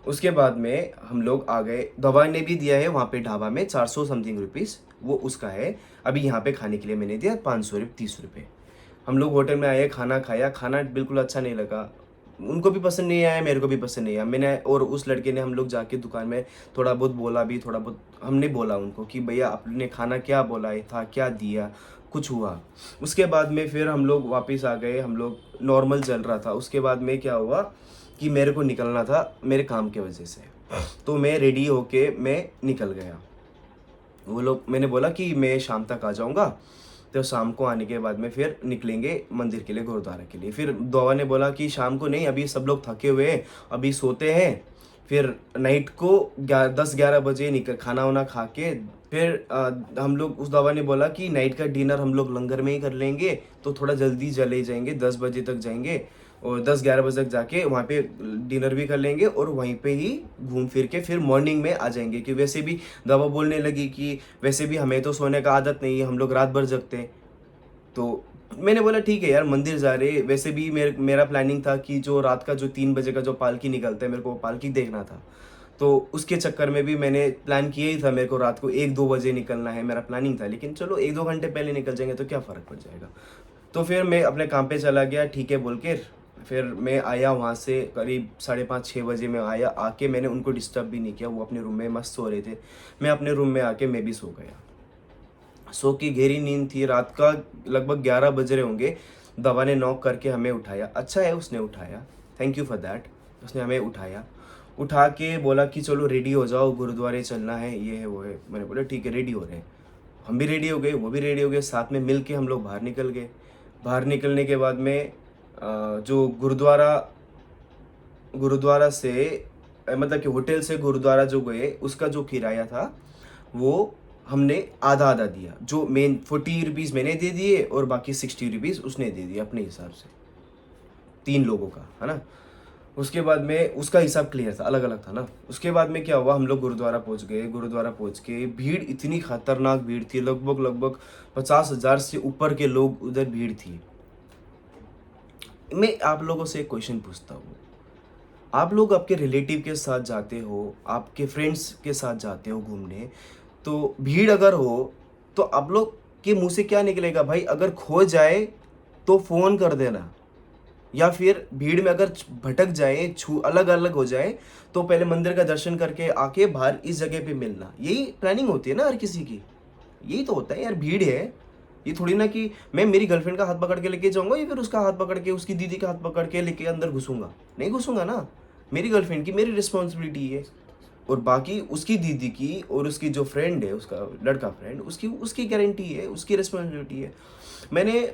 उसके बाद में हम लोग आ गए, दवा ने भी दिया है वहाँ पे ढाबा में 400 समथिंग रुपीज़, वो उसका है। अभी यहाँ पे खाने के लिए मैंने दिया 530 रुपये। हम लोग होटल में आए, खाना खाया, खाना बिल्कुल अच्छा नहीं लगा, उनको भी पसंद नहीं आया, मेरे को भी पसंद नहीं आया। मैंने और उस लड़के ने, हम लोग जाके दुकान में थोड़ा बहुत बोला भी, थोड़ा बहुत हमने बोला उनको कि भैया आपने खाना क्या बोला है था, क्या दिया, कुछ हुआ। उसके बाद में फिर हम लोग वापस आ गए, हम लोग नॉर्मल चल रहा था। उसके बाद में क्या हुआ कि मेरे को निकलना था मेरे काम के वजह से, तो मैं रेडी होके मैं निकल गया। वो लोग, मैंने बोला कि मैं शाम तक आ जाऊँगा, तो शाम को आने के बाद में फिर निकलेंगे मंदिर के लिए, गुरुद्वारा के लिए। फिर दवा ने बोला कि शाम को नहीं, अभी सब लोग थके हुए हैं, अभी सोते हैं, फिर नाइट को 10-11 बजे निकल खाना वाना खा के फिर हम लोग उस दवा ने बोला कि नाइट का डिनर हम लोग लंगर में ही कर लेंगे, तो थोड़ा जल्दी चले जाएंगे, 10 बजे तक जाएंगे और 10-11 बजे तक जाके वहाँ पे डिनर भी कर लेंगे और वहीं पे ही घूम फिर के फिर मॉर्निंग में आ जाएंगे। कि वैसे भी दवा बोलने लगी कि वैसे भी हमें तो सोने का आदत नहीं है, हम लोग रात भर जगते हैं। तो मैंने बोला ठीक है यार, मंदिर जा रहे, वैसे भी मेरा प्लानिंग था कि जो रात का जो 3 बजे का जो पालकी निकलता है, मेरे को वो पालकी देखना था। तो उसके चक्कर में भी मैंने प्लान किया ही था, मेरे को रात को 1-2 बजे निकलना है, मेरा प्लानिंग था। लेकिन चलो 1-2 घंटे पहले निकल जाएंगे तो क्या फ़र्क पड़ जाएगा। तो फिर मैं अपने काम पे चला गया, ठीक है बोल के। फिर मैं आया वहाँ से करीब 5:30-6 बजे मैं आया। आके मैंने उनको डिस्टर्ब भी नहीं किया, वो अपने रूम में मस्त सो रहे थे। मैं अपने रूम में आके मैं भी सो गया। सो की गहरी नींद थी, रात का लगभग 11 बज रहे होंगे। दवा ने नॉक करके हमें उठाया। अच्छा है उसने उठाया, थैंक यू फॉर दैट। उसने हमें उठाया, उठा के बोला कि चलो रेडी हो जाओ, गुरुद्वारे चलना है, ये है वो है। मैंने बोला ठीक है, रेडी हो रहे हैं। हम भी रेडी हो गए, वो भी रेडी हो गए, साथ में मिल के हम लोग बाहर निकल गए। बाहर निकलने के बाद में जो गुरुद्वारा से मतलब कि होटल से गुरुद्वारा जो गए, उसका जो किराया था वो हमने आधा आधा दिया। जो मेन 40 रुपीज़ मैंने दे दिए और बाकी 60 रुपीज़ उसने दे दिए अपने हिसाब से, 3 लोगों का, है ना। उसके बाद में उसका हिसाब क्लियर था, अलग अलग था ना। उसके बाद में क्या हुआ, हम लोग गुरुद्वारा पहुंच गए। गुरुद्वारा पहुंच के भीड़, इतनी खतरनाक भीड़ थी, लगभग 50,000 से ऊपर के लोग उधर भीड़ थी। मैं आप लोगों से एक क्वेश्चन पूछता हूँ, आप लोग आपके रिलेटिव के साथ जाते हो, आपके फ्रेंड्स के साथ जाते हो घूमने, तो भीड़ अगर हो तो आप लोग के मुंह से क्या निकलेगा भाई? अगर खो जाए तो फ़ोन कर देना, या फिर भीड़ में अगर भटक जाए, अलग अलग हो जाए, तो पहले मंदिर का दर्शन करके आके बाहर इस जगह पे मिलना। यही प्लानिंग होती है ना हर किसी की, यही तो होता है यार। भीड़ है, ये थोड़ी ना कि मैं मेरी गर्लफ्रेंड का हाथ पकड़ के लेके जाऊंगा या फिर उसका हाथ पकड़ के, उसकी दीदी का हाथ पकड़ के लेके अंदर घुसूंगा। नहीं घुसूंगा ना, मेरी गर्लफ्रेंड की मेरी रिस्पॉन्सिबिलिटी है। और बाकी उसकी दीदी की और उसकी जो फ्रेंड है, उसका लड़का फ्रेंड, उसकी उसकी गारंटी है, उसकी रिस्पॉन्सिबिलिटी है। मैंने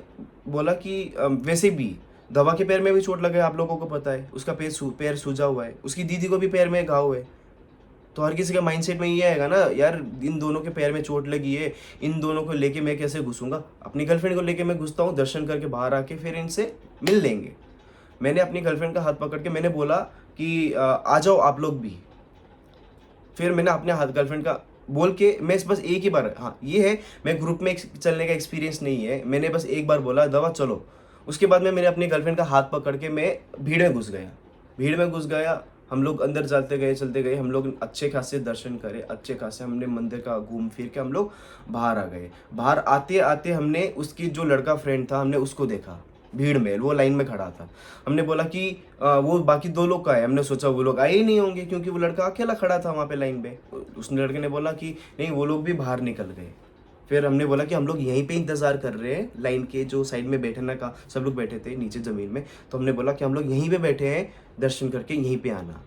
बोला कि वैसे भी दवा के पैर में भी चोट लगा है, आप लोगों को पता है, उसका पैर सूजा हुआ है, उसकी दीदी को भी पैर में घाव है। तो हर किसी का माइंडसेट में ये आएगा ना यार, इन दोनों के पैर में चोट लगी है, इन दोनों को लेके मैं कैसे घुसूंगा। अपनी गर्लफ्रेंड को लेके मैं घुसता हूँ, दर्शन करके बाहर आके फिर इनसे मिल लेंगे। मैंने अपनी गर्लफ्रेंड का हाथ पकड़ के मैंने बोला कि आ जाओ आप लोग भी। फिर मैंने अपने हाथ गर्लफ्रेंड का बोल के, मैं बस एक ही बार, हाँ ये है, मैं ग्रुप में चलने का एक्सपीरियंस नहीं है, मैंने बस एक बार बोला दवा चलो। उसके बाद में मैंने अपनी गर्लफ्रेंड का हाथ पकड़ के मैं भीड़ में घुस गया। भीड़ में घुस गया, हम लोग अंदर चलते गए, हम लोग अच्छे खासे दर्शन करे, अच्छे खासे हमने मंदिर का घूम फिर के हम लोग बाहर आ गए। बाहर आते आते हमने उसकी जो लड़का फ्रेंड था, हमने उसको देखा भीड़ में, वो लाइन में खड़ा था। हमने बोला कि वो बाकी 2 लोग का है। हमने सोचा वो लोग आए ही नहीं होंगे क्योंकि वो लड़का अकेला खड़ा था वहाँ पे लाइन पे। उसने लड़के ने बोला कि नहीं, वो लोग भी बाहर निकल गए। फिर हमने बोला कि हम लोग यहीं पे इंतज़ार कर रहे हैं, लाइन के जो साइड में बैठने का, सब लोग बैठे थे नीचे ज़मीन में। तो हमने बोला कि हम लोग यहीं पे बैठे हैं, दर्शन करके यहीं पे आना।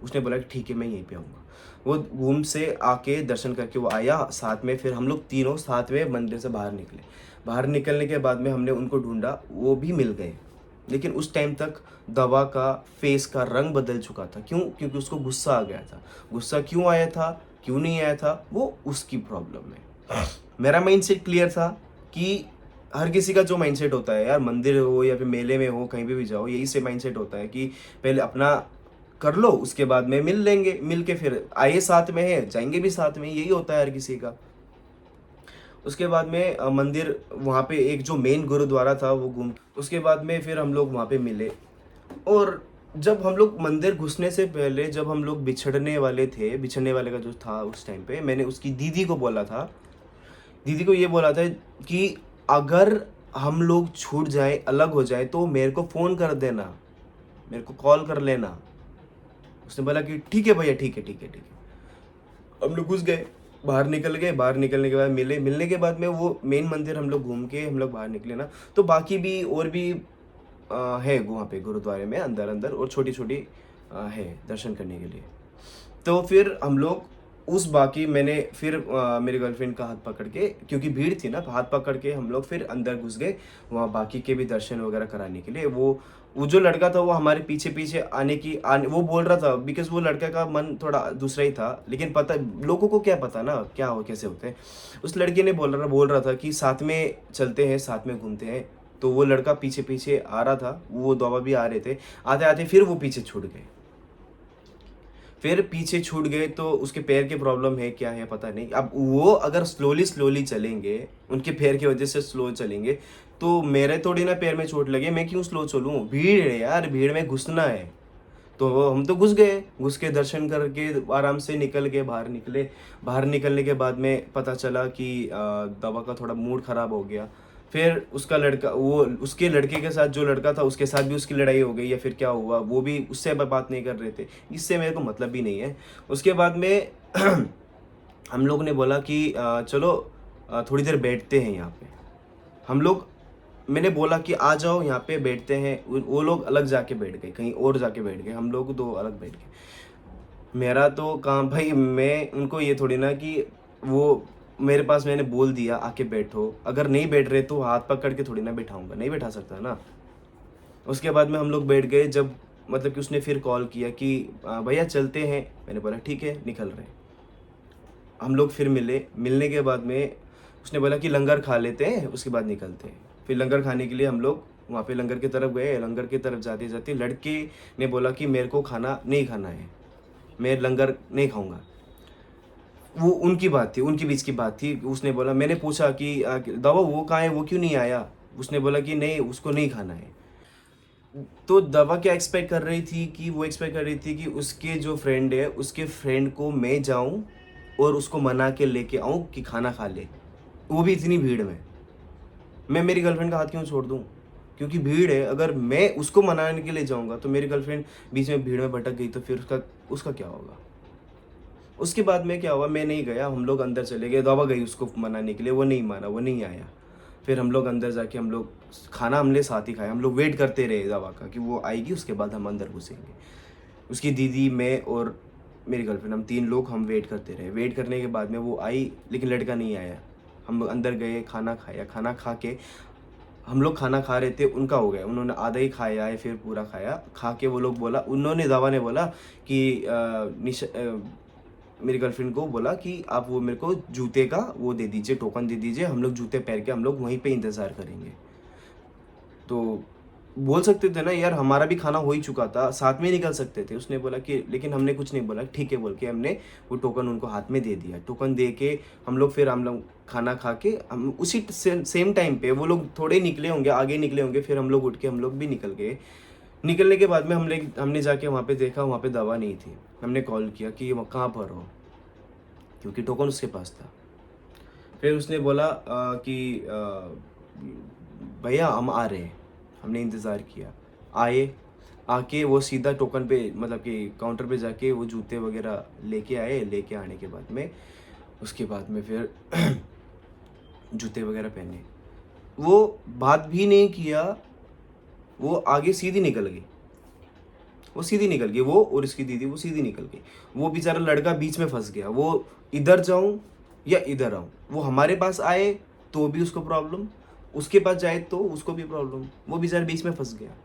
उसने बोला कि ठीक है, मैं यहीं पे आऊँगा। वो घूम से आके दर्शन करके वो आया साथ में, फिर हम लोग तीनों साथ में मंदिर से बाहर निकले। बाहर निकलने के बाद में हमने उनको ढूंढा, वो भी मिल गए। लेकिन उस टाइम तक दवा का फेस का रंग बदल चुका था। क्यों? क्योंकि उसको गुस्सा आ गया था। गुस्सा क्यों आया था, क्यों नहीं आया था, वो उसकी प्रॉब्लम है। मेरा माइंडसेट क्लियर था कि हर किसी का जो माइंडसेट होता है यार, मंदिर हो या फिर मेले में हो, कहीं पे भी जाओ, यही से माइंडसेट होता है कि पहले अपना कर लो, उसके बाद में मिल लेंगे, मिल के फिर आए साथ में है, जाएंगे भी साथ में, यही होता है हर किसी का। उसके बाद में मंदिर, वहाँ पे एक जो मेन गुरुद्वारा था वो घूम, उसके बाद में फिर हम लोग वहाँ पे मिले। और जब हम लोग मंदिर घुसने से पहले, जब हम लोग बिछड़ने वाले थे, बिछड़ने वाले का जो था उस टाइम पे, मैंने उसकी दीदी को बोला था, दीदी को ये बोला था कि अगर हम लोग छूट जाए, अलग हो जाए, तो मेरे को फ़ोन कर देना, मेरे को कॉल कर लेना। उसने बोला कि ठीक है भैया, ठीक है ठीक है ठीक है। हम लोग घुस गए, बाहर निकल गए। बाहर निकलने के बाद मिलने के बाद में वो मेन मंदिर हम लोग घूम के हम लोग बाहर निकले ना, तो बाकी भी और भी है वहाँ पे गुरुद्वारे में अंदर और छोटी छोटी है दर्शन करने के लिए। तो फिर हम लोग उस बाकी मैंने फिर मेरी गर्लफ्रेंड का हाथ पकड़ के, क्योंकि भीड़ थी ना, हाथ पकड़ के हम लोग फिर अंदर घुस गए वहाँ बाकी के भी दर्शन वगैरह कराने के लिए। वो जो लड़का था वो हमारे पीछे पीछे आने वो बोल रहा था, बिकॉज वो लड़के का मन थोड़ा दूसरा ही था, लेकिन पता लोगों को क्या पता ना क्या हो कैसे होते हैं। उस लड़के ने बोल रहा था कि साथ में चलते हैं, साथ में घूमते हैं। तो वो लड़का पीछे पीछे आ रहा था, वो दवा भी आ रहे थे, आते आते फिर वो पीछे छूट गए। फिर पीछे छूट गए तो उसके पैर की प्रॉब्लम है क्या है पता नहीं। अब वो अगर स्लोली स्लोली चलेंगे, उनके पैर की वजह से स्लो चलेंगे, तो मेरे थोड़ी ना पैर में चोट लगे, मैं क्यों स्लो चलूँ? भीड़ है यार, भीड़ में घुसना है। तो हम तो घुस गए, घुस के दर्शन करके आराम से निकल के बाहर निकले। बाहर निकलने के बाद में पता चला कि दवा का थोड़ा मूड ख़राब हो गया। फिर उसका लड़का, वो उसके लड़के के साथ, जो लड़का था उसके साथ भी उसकी लड़ाई हो गई या फिर क्या हुआ, वो भी उससे बात नहीं कर रहे थे। इससे मेरे को मतलब भी नहीं है। उसके बाद में हम लोग ने बोला कि चलो थोड़ी देर बैठते हैं यहाँ पे। हम लोग मैंने बोला कि आ जाओ यहाँ पे बैठते हैं। वो लोग अलग जाके बैठ गए, कहीं और जाके बैठ गए, हम लोग दो अलग बैठ गए। मेरा तो काम भाई, मैं उनको ये थोड़ी ना कि वो मेरे पास मैंने बोल दिया आके बैठो, अगर नहीं बैठ रहे तो हाथ पकड़ के थोड़ी ना बैठाऊंगा, नहीं बैठा सकता ना। उसके बाद में हम लोग बैठ गए। जब मतलब कि उसने फिर कॉल किया कि भैया चलते हैं, मैंने बोला ठीक है निकल रहे हैं। हम लोग फिर मिलने के बाद में उसने बोला कि लंगर खा लेते हैं उसके बाद निकलते हैं। फिर लंगर खाने के लिए हम लोग वहाँ पे लंगर की तरफ गए। लंगर की तरफ जाते जाते लड़के ने बोला कि मेरे को खाना नहीं खाना है, मैं लंगर नहीं खाऊंगा। वो उनकी बात थी, उनके बीच की बात थी। उसने बोला, मैंने पूछा कि दवा वो कहाँ है, वो क्यों नहीं आया? उसने बोला कि नहीं उसको नहीं खाना है। तो दवा क्या एक्सपेक्ट कर रही थी कि वो एक्सपेक्ट कर रही थी कि उसके जो फ्रेंड है उसके फ्रेंड को मैं जाऊं और उसको मना के लेके आऊं कि खाना खा ले, वो भी इतनी भीड़ में। मैं मेरी गर्लफ्रेंड का हाथ क्यों छोड़ दूं? क्योंकि भीड़ है, अगर मैं उसको मनाने के लिए जाऊंगा तो मेरी गर्लफ्रेंड बीच में भीड़ में भटक गई तो फिर उसका उसका क्या होगा? उसके बाद में क्या हुआ, मैं नहीं गया, हम लोग अंदर चले गए। दवा गई उसको मनाने के लिए, वो नहीं माना, वो नहीं आया। फिर हम लोग अंदर जाके हम लोग खाना हमने साथ ही खाया। हम लोग वेट करते रहे दवा का कि वो आएगी, उसके बाद हम अंदर घुसेंगे। उसकी दीदी, मैं और मेरी गर्लफ्रेंड, हम तीन लोग हम वेट करते रहे। वेट करने के बाद में वो आई, लेकिन लड़का नहीं आया। हम अंदर गए, खाना खाया। खाना खा के हम लोग खाना खा रहे थे, उनका हो गया, उन्होंने आधा ही खाया है, फिर पूरा खाया। खा के वो लोग बोला, उन्होंने दवा ने बोला कि मेरी गर्लफ्रेंड को बोला कि आप वो मेरे को जूते का वो दे दीजिए, टोकन दे दीजिए, हम लोग जूते पहन के हम लोग वहीं पे इंतज़ार करेंगे। तो बोल सकते थे ना यार, हमारा भी खाना हो ही चुका था, साथ में निकल सकते थे। उसने बोला कि, लेकिन हमने कुछ नहीं बोला, ठीक है बोल के हमने वो टोकन उनको हाथ में दे दिया। टोकन दे के हम लोग खाना खा के हम उसी सेम टाइम पे, वो लोग थोड़े निकले होंगे, आगे निकले होंगे, फिर हम लोग उठ के हम लोग भी निकल गए। निकलने के बाद में हमने जाके वहाँ पे देखा, वहाँ पे दवा नहीं थी। हमने कॉल किया कि कहाँ पर हो, क्योंकि टोकन उसके पास था। फिर उसने बोला कि भैया हम आ रहे हैं। हमने इंतज़ार किया, आए। आके वो सीधा टोकन पे, मतलब कि काउंटर पे जाके वो जूते वगैरह लेके आए। लेके आने के बाद में उसके बाद में फिर जूते वगैरह पहने। वो बात भी नहीं किया, वो आगे सीधी निकल गई। वो सीधी निकल गई, वो और इसकी दीदी, वो सीधी निकल गई। वो बेचारा लड़का बीच में फंस गया। वो इधर जाऊं या इधर आऊं, वो हमारे पास आए तो भी उसको प्रॉब्लम, उसके पास जाए तो उसको भी प्रॉब्लम। वो बेचारा बीच में फंस गया।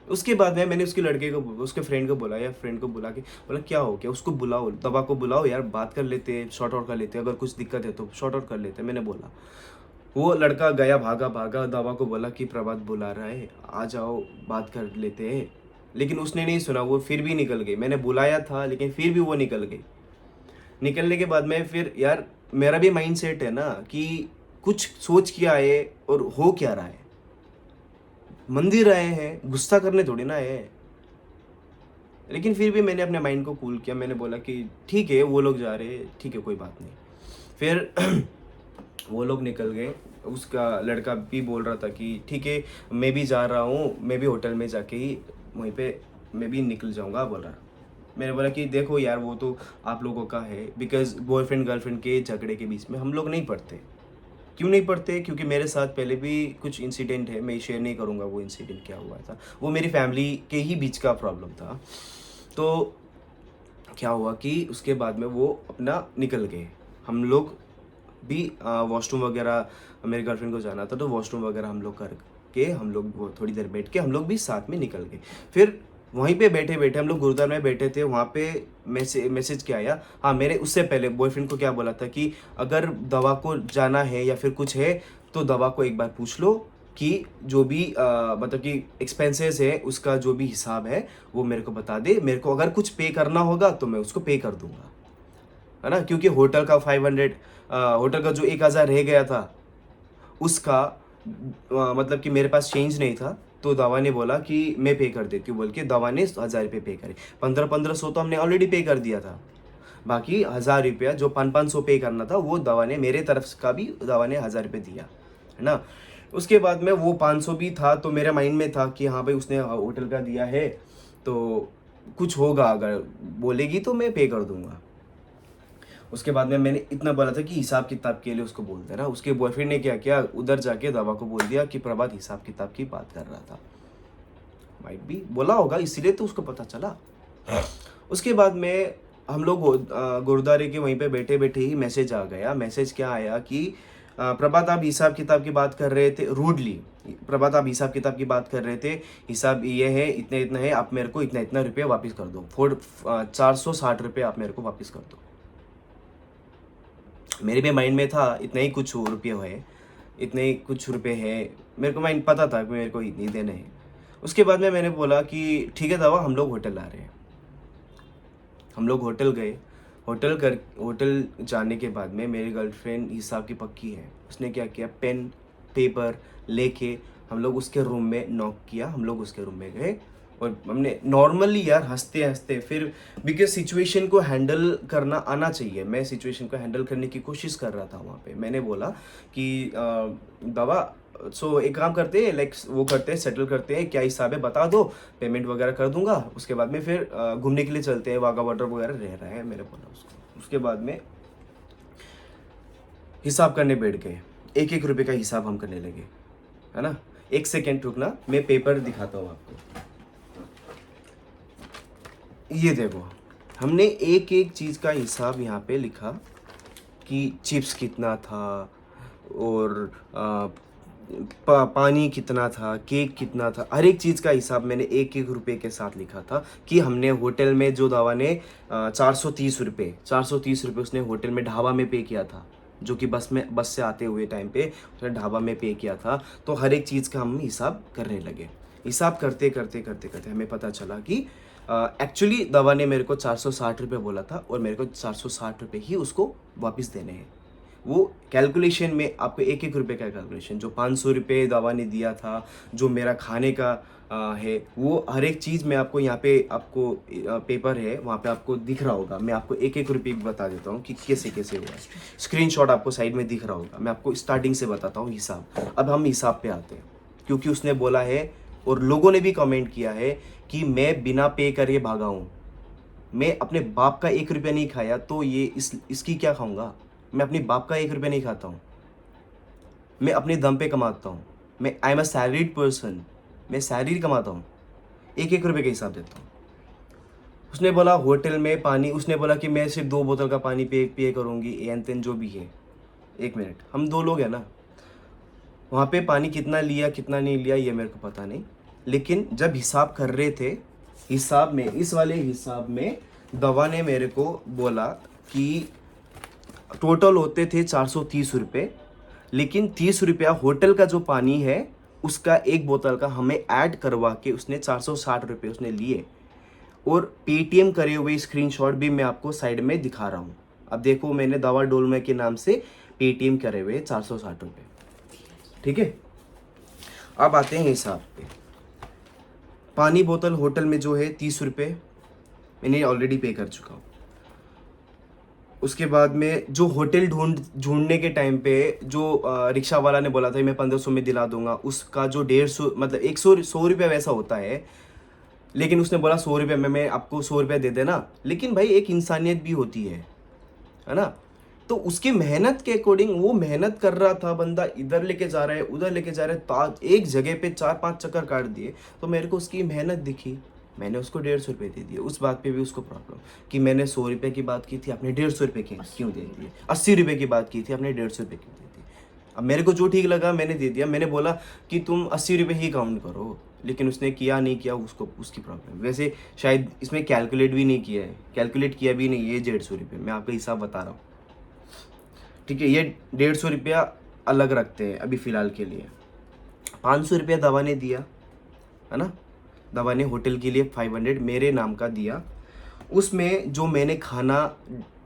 उसके बाद में मैंने उसके लड़के को, उसके फ्रेंड को बुलाया, फ्रेंड को बुला के बोला क्या हो गया, उसको बुलाओ, दवा को बुलाओ यार, बात कर लेते, शॉर्ट आउट कर लेते, अगर कुछ दिक्कत है तो शॉर्ट आउट कर लेते, मैंने बोला। वो लड़का गया, भागा भागा, दवा को बोला कि प्रभात बुला रहा है, आ जाओ बात कर लेते हैं। लेकिन उसने नहीं सुना, वो फिर भी निकल गई। मैंने बुलाया था लेकिन फिर भी वो निकल गई। निकलने के बाद में फिर यार, मेरा भी माइंड सेट है ना कि कुछ सोच के आए और हो क्या रहा है। मंदिर आए हैं, गुस्सा करने थोड़ी ना आए हैं। लेकिन फिर भी मैंने अपने माइंड को कूल किया। मैंने बोला कि ठीक है वो लोग जा रहे हैं, ठीक है कोई बात नहीं। फिर वो लोग निकल गए। उसका लड़का भी बोल रहा था कि ठीक है मैं भी जा रहा हूँ, मैं भी होटल में जाके ही वहीं पे मैं भी निकल जाऊँगा बोल रहा। मैंने बोला कि देखो यार, वो तो आप लोगों का है, बिकॉज बॉयफ्रेंड गर्लफ्रेंड के झगड़े के बीच में हम लोग नहीं पढ़ते। क्यों नहीं पढ़ते? क्योंकि मेरे साथ पहले भी कुछ इंसिडेंट है, मैं शेयर नहीं करूँगा वो इंसिडेंट क्या हुआ था। वो मेरी फैमिली के ही बीच का प्रॉब्लम था। तो क्या हुआ कि उसके बाद में वो अपना निकल गए। हम लोग भी वॉशरूम वगैरह, मेरी गर्लफ्रेंड को जाना था तो वॉशरूम वगैरह हम लोग करके हम लोग वो थोड़ी देर बैठ के हम लोग भी साथ में निकल गए। फिर वहीं पे बैठे बैठे हम लोग गुरुद्वारा में बैठे थे, वहाँ पे मैसेज क्या आया, हाँ मेरे उससे पहले बॉयफ्रेंड को क्या बोला था कि अगर दवा को जाना है या फिर कुछ है तो दवा को एक बार पूछ लो कि जो भी मतलब कि एक्सपेंसेस है उसका जो भी हिसाब है वो मेरे को बता दे, मेरे को अगर कुछ पे करना होगा तो मैं उसको पे कर दूंगा, है ना। क्योंकि होटल का 500 होटल का जो 1000 रह गया था उसका मतलब कि मेरे पास चेंज नहीं था, तो दवा ने बोला कि मैं पे कर देती हूँ बोल के दवा ने 1000 रुपये पे करे। 1500 तो हमने ऑलरेडी पे कर दिया था, बाकी 1000 रुपया जो 500 पे करना था वो दवा ने मेरे तरफ का भी दवा ने 1000 रुपये दिया, है ना। उसके बाद में वो 500 भी था तो मेरे माइंड में था कि हाँ भाई उसने होटल का दिया है तो कुछ होगा, अगर बोलेगी तो मैं पे कर दूंगा। उसके बाद में मैंने इतना बोला था कि हिसाब किताब के लिए उसको बोल दे रहा। उसके बॉयफ्रेंड ने क्या किया, उधर जाके दवा को बोल दिया कि प्रभात हिसाब किताब की बात कर रहा था। माइट भी बोला होगा इसीलिए तो उसको पता चला। उसके बाद में हम लोग गुरुद्वारे के वहीं पे बैठे बैठे ही मैसेज आ गया। मैसेज क्या आया कि प्रभात आप हिसाब किताब की बात कर रहे थे रूडली, प्रभात आप हिसाब किताब की बात कर रहे थे, हिसाब ये है इतना इतना है, आप मेरे को इतना इतना रुपये वापस कर दो, 460 रुपये आप मेरे को वापस कर दो। मेरे भी माइंड में था इतना ही कुछ रुपये है, इतने ही कुछ रुपये है, मेरे को माइंड पता था कि मेरे को इतनी देने हैं। उसके बाद में मैंने बोला कि ठीक है दवा, हम लोग होटल आ रहे हैं। हम लोग होटल गए। होटल जाने के बाद में मेरी गर्लफ्रेंड हिसाब की पक्की है, उसने क्या किया, पेन पेपर लेके हम लोग उसके रूम में नॉक किया। हम लोग उसके रूम में गए और हमने नॉर्मली यार हंसते हंसते फिर, बिकॉज सिचुएशन को हैंडल करना आना चाहिए, मैं सिचुएशन को हैंडल करने की कोशिश कर रहा था वहाँ पे। मैंने बोला कि दवा सो एक काम करते हैं, लाइक वो करते हैं, सेटल करते हैं, क्या हिसाब है बता दो, पेमेंट वगैरह कर दूंगा, उसके बाद में फिर घूमने के लिए चलते हैं, वाघा बॉर्डर वगैरह रह रहा है, मैंने बोला उसको। उसके बाद में हिसाब करने बैठ गए, एक एक रुपये का हिसाब हम करने लगे, है ना। एक सेकेंड रुकना, मैं पेपर दिखाता हूँ आपको। ये देखो, हमने एक एक चीज़ का हिसाब यहाँ पे लिखा कि चिप्स कितना था और पानी कितना था, केक कितना था, हर एक चीज़ का हिसाब मैंने एक एक रुपये के साथ लिखा था कि हमने होटल में जो दवा ने 430 रुपये उसने होटल में ढाबा में पे किया था, जो कि बस से आते हुए टाइम पे उसने ढाबा में पे किया था। तो हर एक चीज़ का हम हिसाब करने लगे। हिसाब करते करते करते करते हमें पता चला कि एक्चुअली दवा ने मेरे को 460 रुपये बोला था और मेरे को 460 रुपये ही उसको वापस देने हैं। वो कैलकुलेशन में आपको एक एक रुपये का कैलकुलेशन, जो 500 रुपये दवा ने दिया था, जो मेरा खाने का है, वो हर एक चीज़ में आपको यहाँ पे आपको पेपर है वहाँ पे आपको दिख रहा होगा। मैं आपको एक एक रुपये बता देता हूँ कि कैसे कैसे हुआ है। स्क्रीनशॉट आपको साइड में दिख रहा होगा। मैं आपको स्टार्टिंग से बताता हूँ हिसाब। अब हम हिसाब पे आते हैं, क्योंकि उसने बोला है और लोगों ने भी कमेंट किया है कि मैं बिना पे करे भागा हूँ। मैं अपने बाप का 1 रुपया नहीं खाया तो ये इसकी क्या खाऊंगा। मैं अपने बाप का 1 रुपया नहीं खाता हूँ, मैं अपने दम पे कमाता हूँ। मैं I am a salaried person, मैं सैलरी कमाता हूँ, एक एक रुपये का हिसाब देता हूँ। उसने बोला होटल में पानी, उसने बोला कि मैं सिर्फ 2 बोतल का पानी पे करूँगी, एन तेन जो भी है। एक मिनट, हम 2 लोग हैं ना, वहाँ पे पानी कितना लिया कितना नहीं लिया ये मेरे को पता नहीं, लेकिन जब हिसाब कर रहे थे, हिसाब में इस वाले हिसाब में दवा ने मेरे को बोला कि टोटल होते थे 430 रुपये, लेकिन 30 रुपया होटल का जो पानी है उसका 1 बोतल का हमें ऐड करवा के उसने 460 रुपये उसने लिए। और पेटीएम करे हुए स्क्रीनशॉट भी मैं आपको साइड में दिखा रहा हूँ। अब देखो, मैंने दवा डोलमे के नाम से पेटीएम करे हुए 460 रुपये, ठीक है। अब आते हैं हिसाब पे। पानी बोतल होटल में जो है 30 रुपये मैंने ऑलरेडी पे कर चुका हूँ। उसके बाद में जो होटल ढूंढने के टाइम पे जो रिक्शा वाला ने बोला था मैं 1500 में दिला दूंगा, उसका जो 150 मतलब 100 वैसा होता है, लेकिन उसने बोला 100 रुपये में मैं आपको 100 रुपये दे देना। लेकिन भाई एक इंसानियत भी होती है ना। तो उसकी मेहनत के अकॉर्डिंग वो मेहनत कर रहा था बंदा, इधर लेके जा रहा है उधर लेके जा रहा है, एक जगह पे 4-5 चक्कर काट दिए तो मेरे को उसकी मेहनत दिखी। मैंने उसको 150 रुपये दे दिए। उस बात पे भी उसको प्रॉब्लम कि मैंने 100 रुपये की बात की थी, आपने 150 रुपये क्यों दे दिए। 80 रुपये की बात की थी, आपने 150 रुपये क्यों दे दिए। अब मेरे को जो ठीक लगा मैंने दे दिया। मैंने बोला कि तुम 80 रुपये ही काउंट करो, लेकिन उसने किया नहीं किया उसको उसकी प्रॉब्लम। वैसे शायद इसमें कैलकुलेट भी नहीं किया है, कैलकुलेट किया भी नहीं, ये 150 रुपये मैं आपका हिसाब बता रहा हूँ, ठीक है। ये 150 रुपया अलग रखते हैं अभी फ़िलहाल के लिए। 500 रुपया दवा ने दिया है ना, दवा ने होटल के लिए 500 मेरे नाम का दिया। उसमें जो मैंने खाना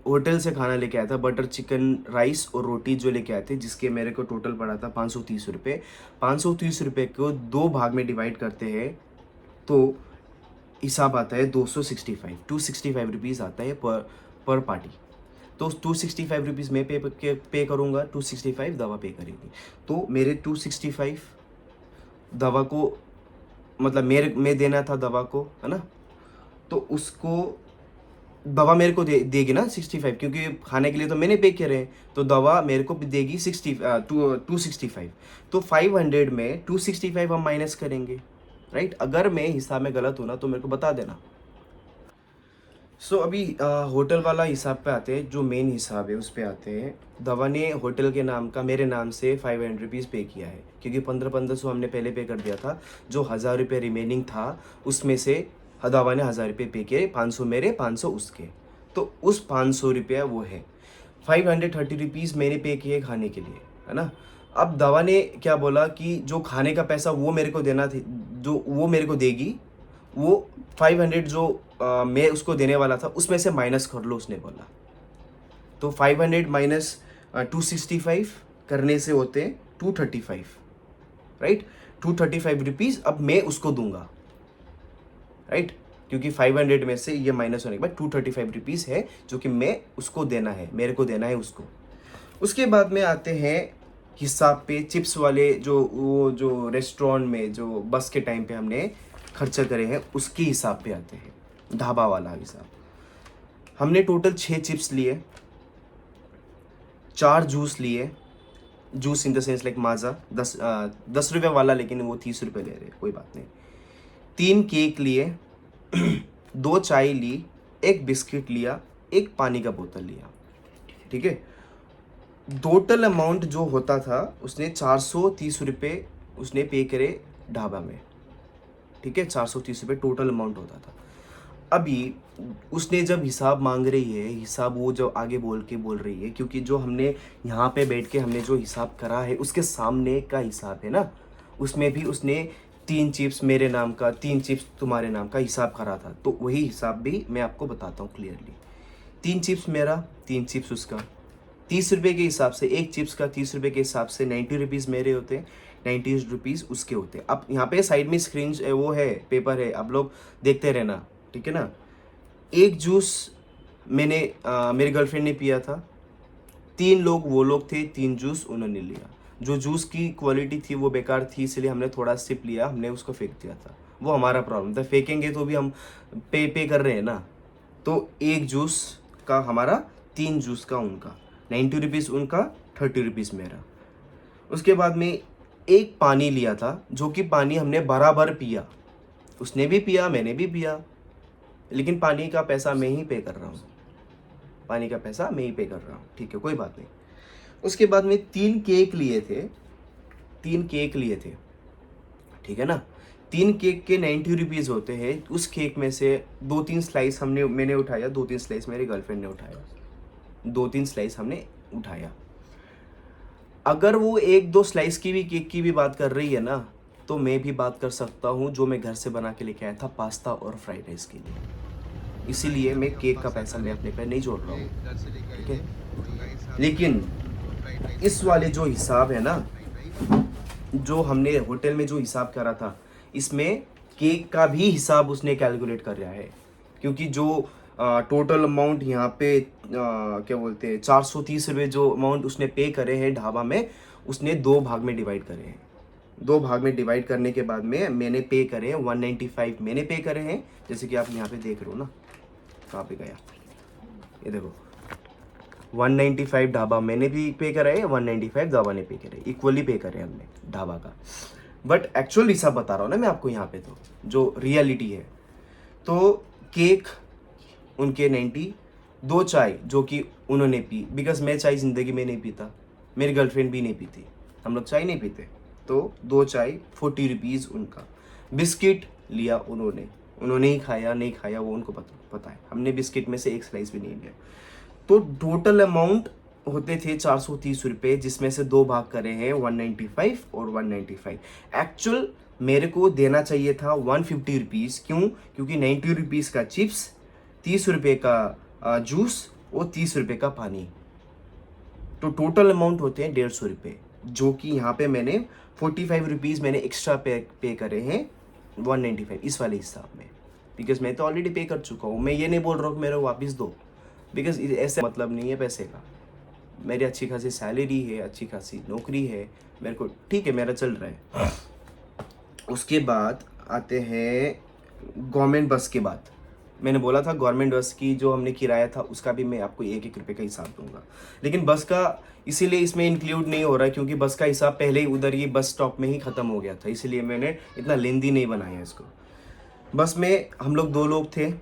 होटल से खाना लेके आया था, बटर चिकन राइस और रोटी जो लेके आए थे, जिसके मेरे को टोटल पड़ा था 530 रुपये। 530 रुपये को 2 भाग में डिवाइड करते हैं तो हिसाब आता है 265 रुपीज़ आता है पर पार्टी। तो 265 रुपीज़ मैं पे करूँगा, 265 दवा पे करेगी। तो मेरे 265 दवा को मतलब मैं देना था दवा को, है ना। तो उसको दवा मेरे को देगी ना 65, क्योंकि खाने के लिए तो मैंने पे करे हैं, तो दवा मेरे को देगी 265। तो 500 में 265 हम माइनस करेंगे, राइट। अगर मैं हिसाब में गलत हूँ ना तो मेरे को बता देना। अभी होटल वाला हिसाब पे आते हैं, जो मेन हिसाब है उस पे आते हैं। दवा ने होटल के नाम का मेरे नाम से 500 रुपीज़ पे किया है, क्योंकि 1500 हमने पहले पे कर दिया था। जो 1000 रुपये रिमेनिंग था उसमें से दवा ने 1000 रुपये पे किए, 500 मेरे 500 उसके। तो उस 500 रुपया वो है। 530 रुपीज़ मैंने पे किए खाने के लिए, है ना। अब दवा ने क्या बोला कि जो खाने का पैसा वो मेरे को देना थी, जो वो मेरे को देगी, वो 500 जो मैं उसको देने वाला था उसमें से माइनस कर लो उसने बोला। तो 500 माइनस 265 करने से होते हैं 235, राइट। 235 रुपीज़ अब मैं उसको दूंगा, राइट, क्योंकि 500 में से ये माइनस होने के बाद 235 रुपीज़ है जो कि मैं उसको देना है, मेरे को देना है उसको। उसके बाद में आते हैं हिसाब पे चिप्स वाले, जो रेस्टोरेंट में जो बस के टाइम पे हमने खर्चा करे हैं उसके हिसाब पे आते हैं, ढाबा वाला हिसाब। हमने टोटल 6 चिप्स लिए, 4 जूस लिए, juice in the sense like Maaza 10 रुपये वाला, लेकिन वो 30 रुपये ले रहे, कोई बात नहीं। 3 केक लिए 2 चाय ली, 1 बिस्किट लिया, 1 पानी का बोतल लिया, ठीक है। टोटल अमाउंट जो होता था उसने 430 रुपये उसने पे करे ढाबा में, ठीक है। 430 रुपये टोटल अमाउंट होता था। अभी उसने जब हिसाब मांग रही है, हिसाब वो जो आगे बोल रही है, क्योंकि जो हमने यहाँ पे बैठ के हमने जो हिसाब करा है उसके सामने का हिसाब है ना, उसमें भी उसने 3 चिप्स मेरे नाम का, 3 चिप्स तुम्हारे नाम का हिसाब करा था। तो वही हिसाब भी मैं आपको बताता हूँ क्लियरली। 3 चिप्स मेरा, 3 चिप्स उसका, 30 रुपये के हिसाब से, 1 चिप्स का 30 रुपये के हिसाब से 90 रुपीज़ मेरे होते हैं, 90 रुपीज़ उसके होते हैं। अब यहाँ पे साइड में स्क्रीन वो है, पेपर है, आप लोग देखते रहना, ठीक है ना। 1 जूस मैंने मेरी गर्लफ्रेंड ने पिया था, 3 लोग वो लोग थे, 3 जूस उन्होंने लिया। जो जूस की क्वालिटी थी वो बेकार थी, इसलिए हमने थोड़ा सिप लिया, हमने उसको फेंक दिया था। वो हमारा प्रॉब्लम था, फेंकेंगे तो भी हम पे कर रहे हैं ना। तो 1 जूस का हमारा, 3 जूस का उनका, 90 रुपीज़ उनका, 30 रुपीज़ मेरा। उसके बाद में 1 पानी लिया था, जो कि पानी हमने बराबर पिया, उसने भी पिया मैंने भी पिया, लेकिन पानी का पैसा मैं ही पे कर रहा हूँ, पानी का पैसा मैं ही पे कर रहा हूँ, ठीक है, कोई बात नहीं। उसके बाद में 3 केक लिए थे, 3 केक लिए थे, ठीक है ना। 3 केक के 90 रुपीज़ होते हैं। उस केक में से 2-3 स्लाइस मैंने उठाया, 2-3 स्लाइस मेरी गर्लफ्रेंड ने उठाया, 2-3 स्लाइस हमने उठाया। अगर वो 1-2 स्लाइस की भी केक की भी बात कर रही है ना, तो मैं भी बात कर सकता हूँ, जो मैं घर से बना के लेके आया था पास्ता और फ्राइड राइस के लिए। इसीलिए मैं केक का पैसा मैं अपने पे नहीं जोड़ रहा हूँ, ठीक है। लेकिन इस वाले जो हिसाब है ना, जो हमने होटल में जो हिसाब करा था, इसमें केक का भी हिसाब उसने कैलकुलेट कर रहा है, क्योंकि जो टोटल अमाउंट यहाँ पे क्या बोलते हैं 430 रुपये जो अमाउंट उसने पे करे हैं ढाबा में, उसने 2 भाग में डिवाइड करे हैं। 2 भाग में डिवाइड करने के बाद में मैंने पे करे हैं 195 मैंने पे करे हैं, जैसे कि आप यहाँ पे देख रहे हो ना, कहाँ पे गया ये देखो, 195 ढाबा मैंने भी पे करा है, 195 ढाबा ने पे करे, इक्वली पे करे हमने ढाबा का। बट एक्चुअल हिसाब बता रहा हूँ ना मैं आपको यहाँ पे, तो जो रियलिटी है। तो केक उनके 90, 2 चाय जो कि उन्होंने पी, बिकॉज मैं चाय ज़िंदगी में नहीं पीता, मेरी गर्लफ्रेंड भी नहीं पीती, हम लोग चाय नहीं पीते, तो 2 चाय 40 रुपीज़ उनका। बिस्किट लिया उन्होंने ही खाया नहीं खाया वो उनको पता है, हमने बिस्किट में से एक स्लाइस भी नहीं लिया। तो टोटल अमाउंट होते थे 430 रुपये, जिसमें से 2 भाग करे हैं 195 और 195। एक्चुअल मेरे को देना चाहिए था 150 रुपीज़, क्यों? क्योंकि 90 रुपीज़ का चिप्स, 30 रुपये का जूस और 30 रुपये का पानी, तो टोटल अमाउंट होते हैं 150 रुपये, जो कि यहाँ पे मैंने 45 रुपीज़ मैंने एक्स्ट्रा पे करे हैं 195 इस वाले हिसाब में, बिकॉज मैं तो ऑलरेडी पे कर चुका हूँ। मैं ये नहीं बोल रहा हूँ कि मेरे को वापस दो, बिकॉज ऐसे मतलब नहीं है पैसे का। मेरी अच्छी खासी सैलरी है, अच्छी खासी नौकरी है, मेरे को ठीक है, मेरा चल रहा है। उसके बाद आते हैं गवर्नमेंट बस के बाद। मैंने बोला था गवर्नमेंट बस की जो हमने किराया था उसका भी मैं आपको 1-1 रुपये का हिसाब दूंगा, लेकिन बस का इसीलिए इसमें इंक्लूड नहीं हो रहा है क्योंकि बस का हिसाब पहले ही उधर ये बस स्टॉप में ही ख़त्म हो गया था, इसलिए मैंने इतना लेंदी नहीं बनाया इसको। बस में हम लोग 2 लोग थे,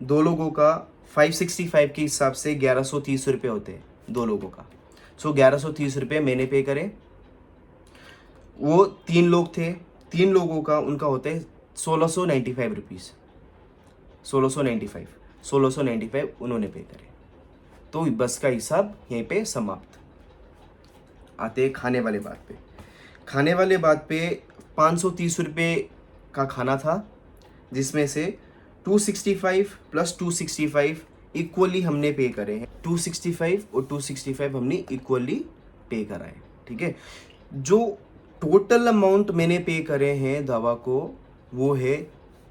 2 लोगों का 565 के हिसाब से 1130 रुपये होते हैं 2 लोगों का। सो 1130 रुपये मैंने पे करे। वो 3 लोग थे, 3 लोगों का उनका होता है 1695 रुपीज़, 1695 उन्होंने पे करे। तो बस का हिसाब यहीं पे समाप्त। आते हैं खाने वाले बात पे। खाने वाले बात पे 530 रुपये का खाना था, जिसमें से 265 प्लस 265 इक्वली हमने पे करे हैं। 265 और 265 हमने इक्वली पे करा है, ठीक है। जो टोटल अमाउंट मैंने पे करे हैं दवा को वो है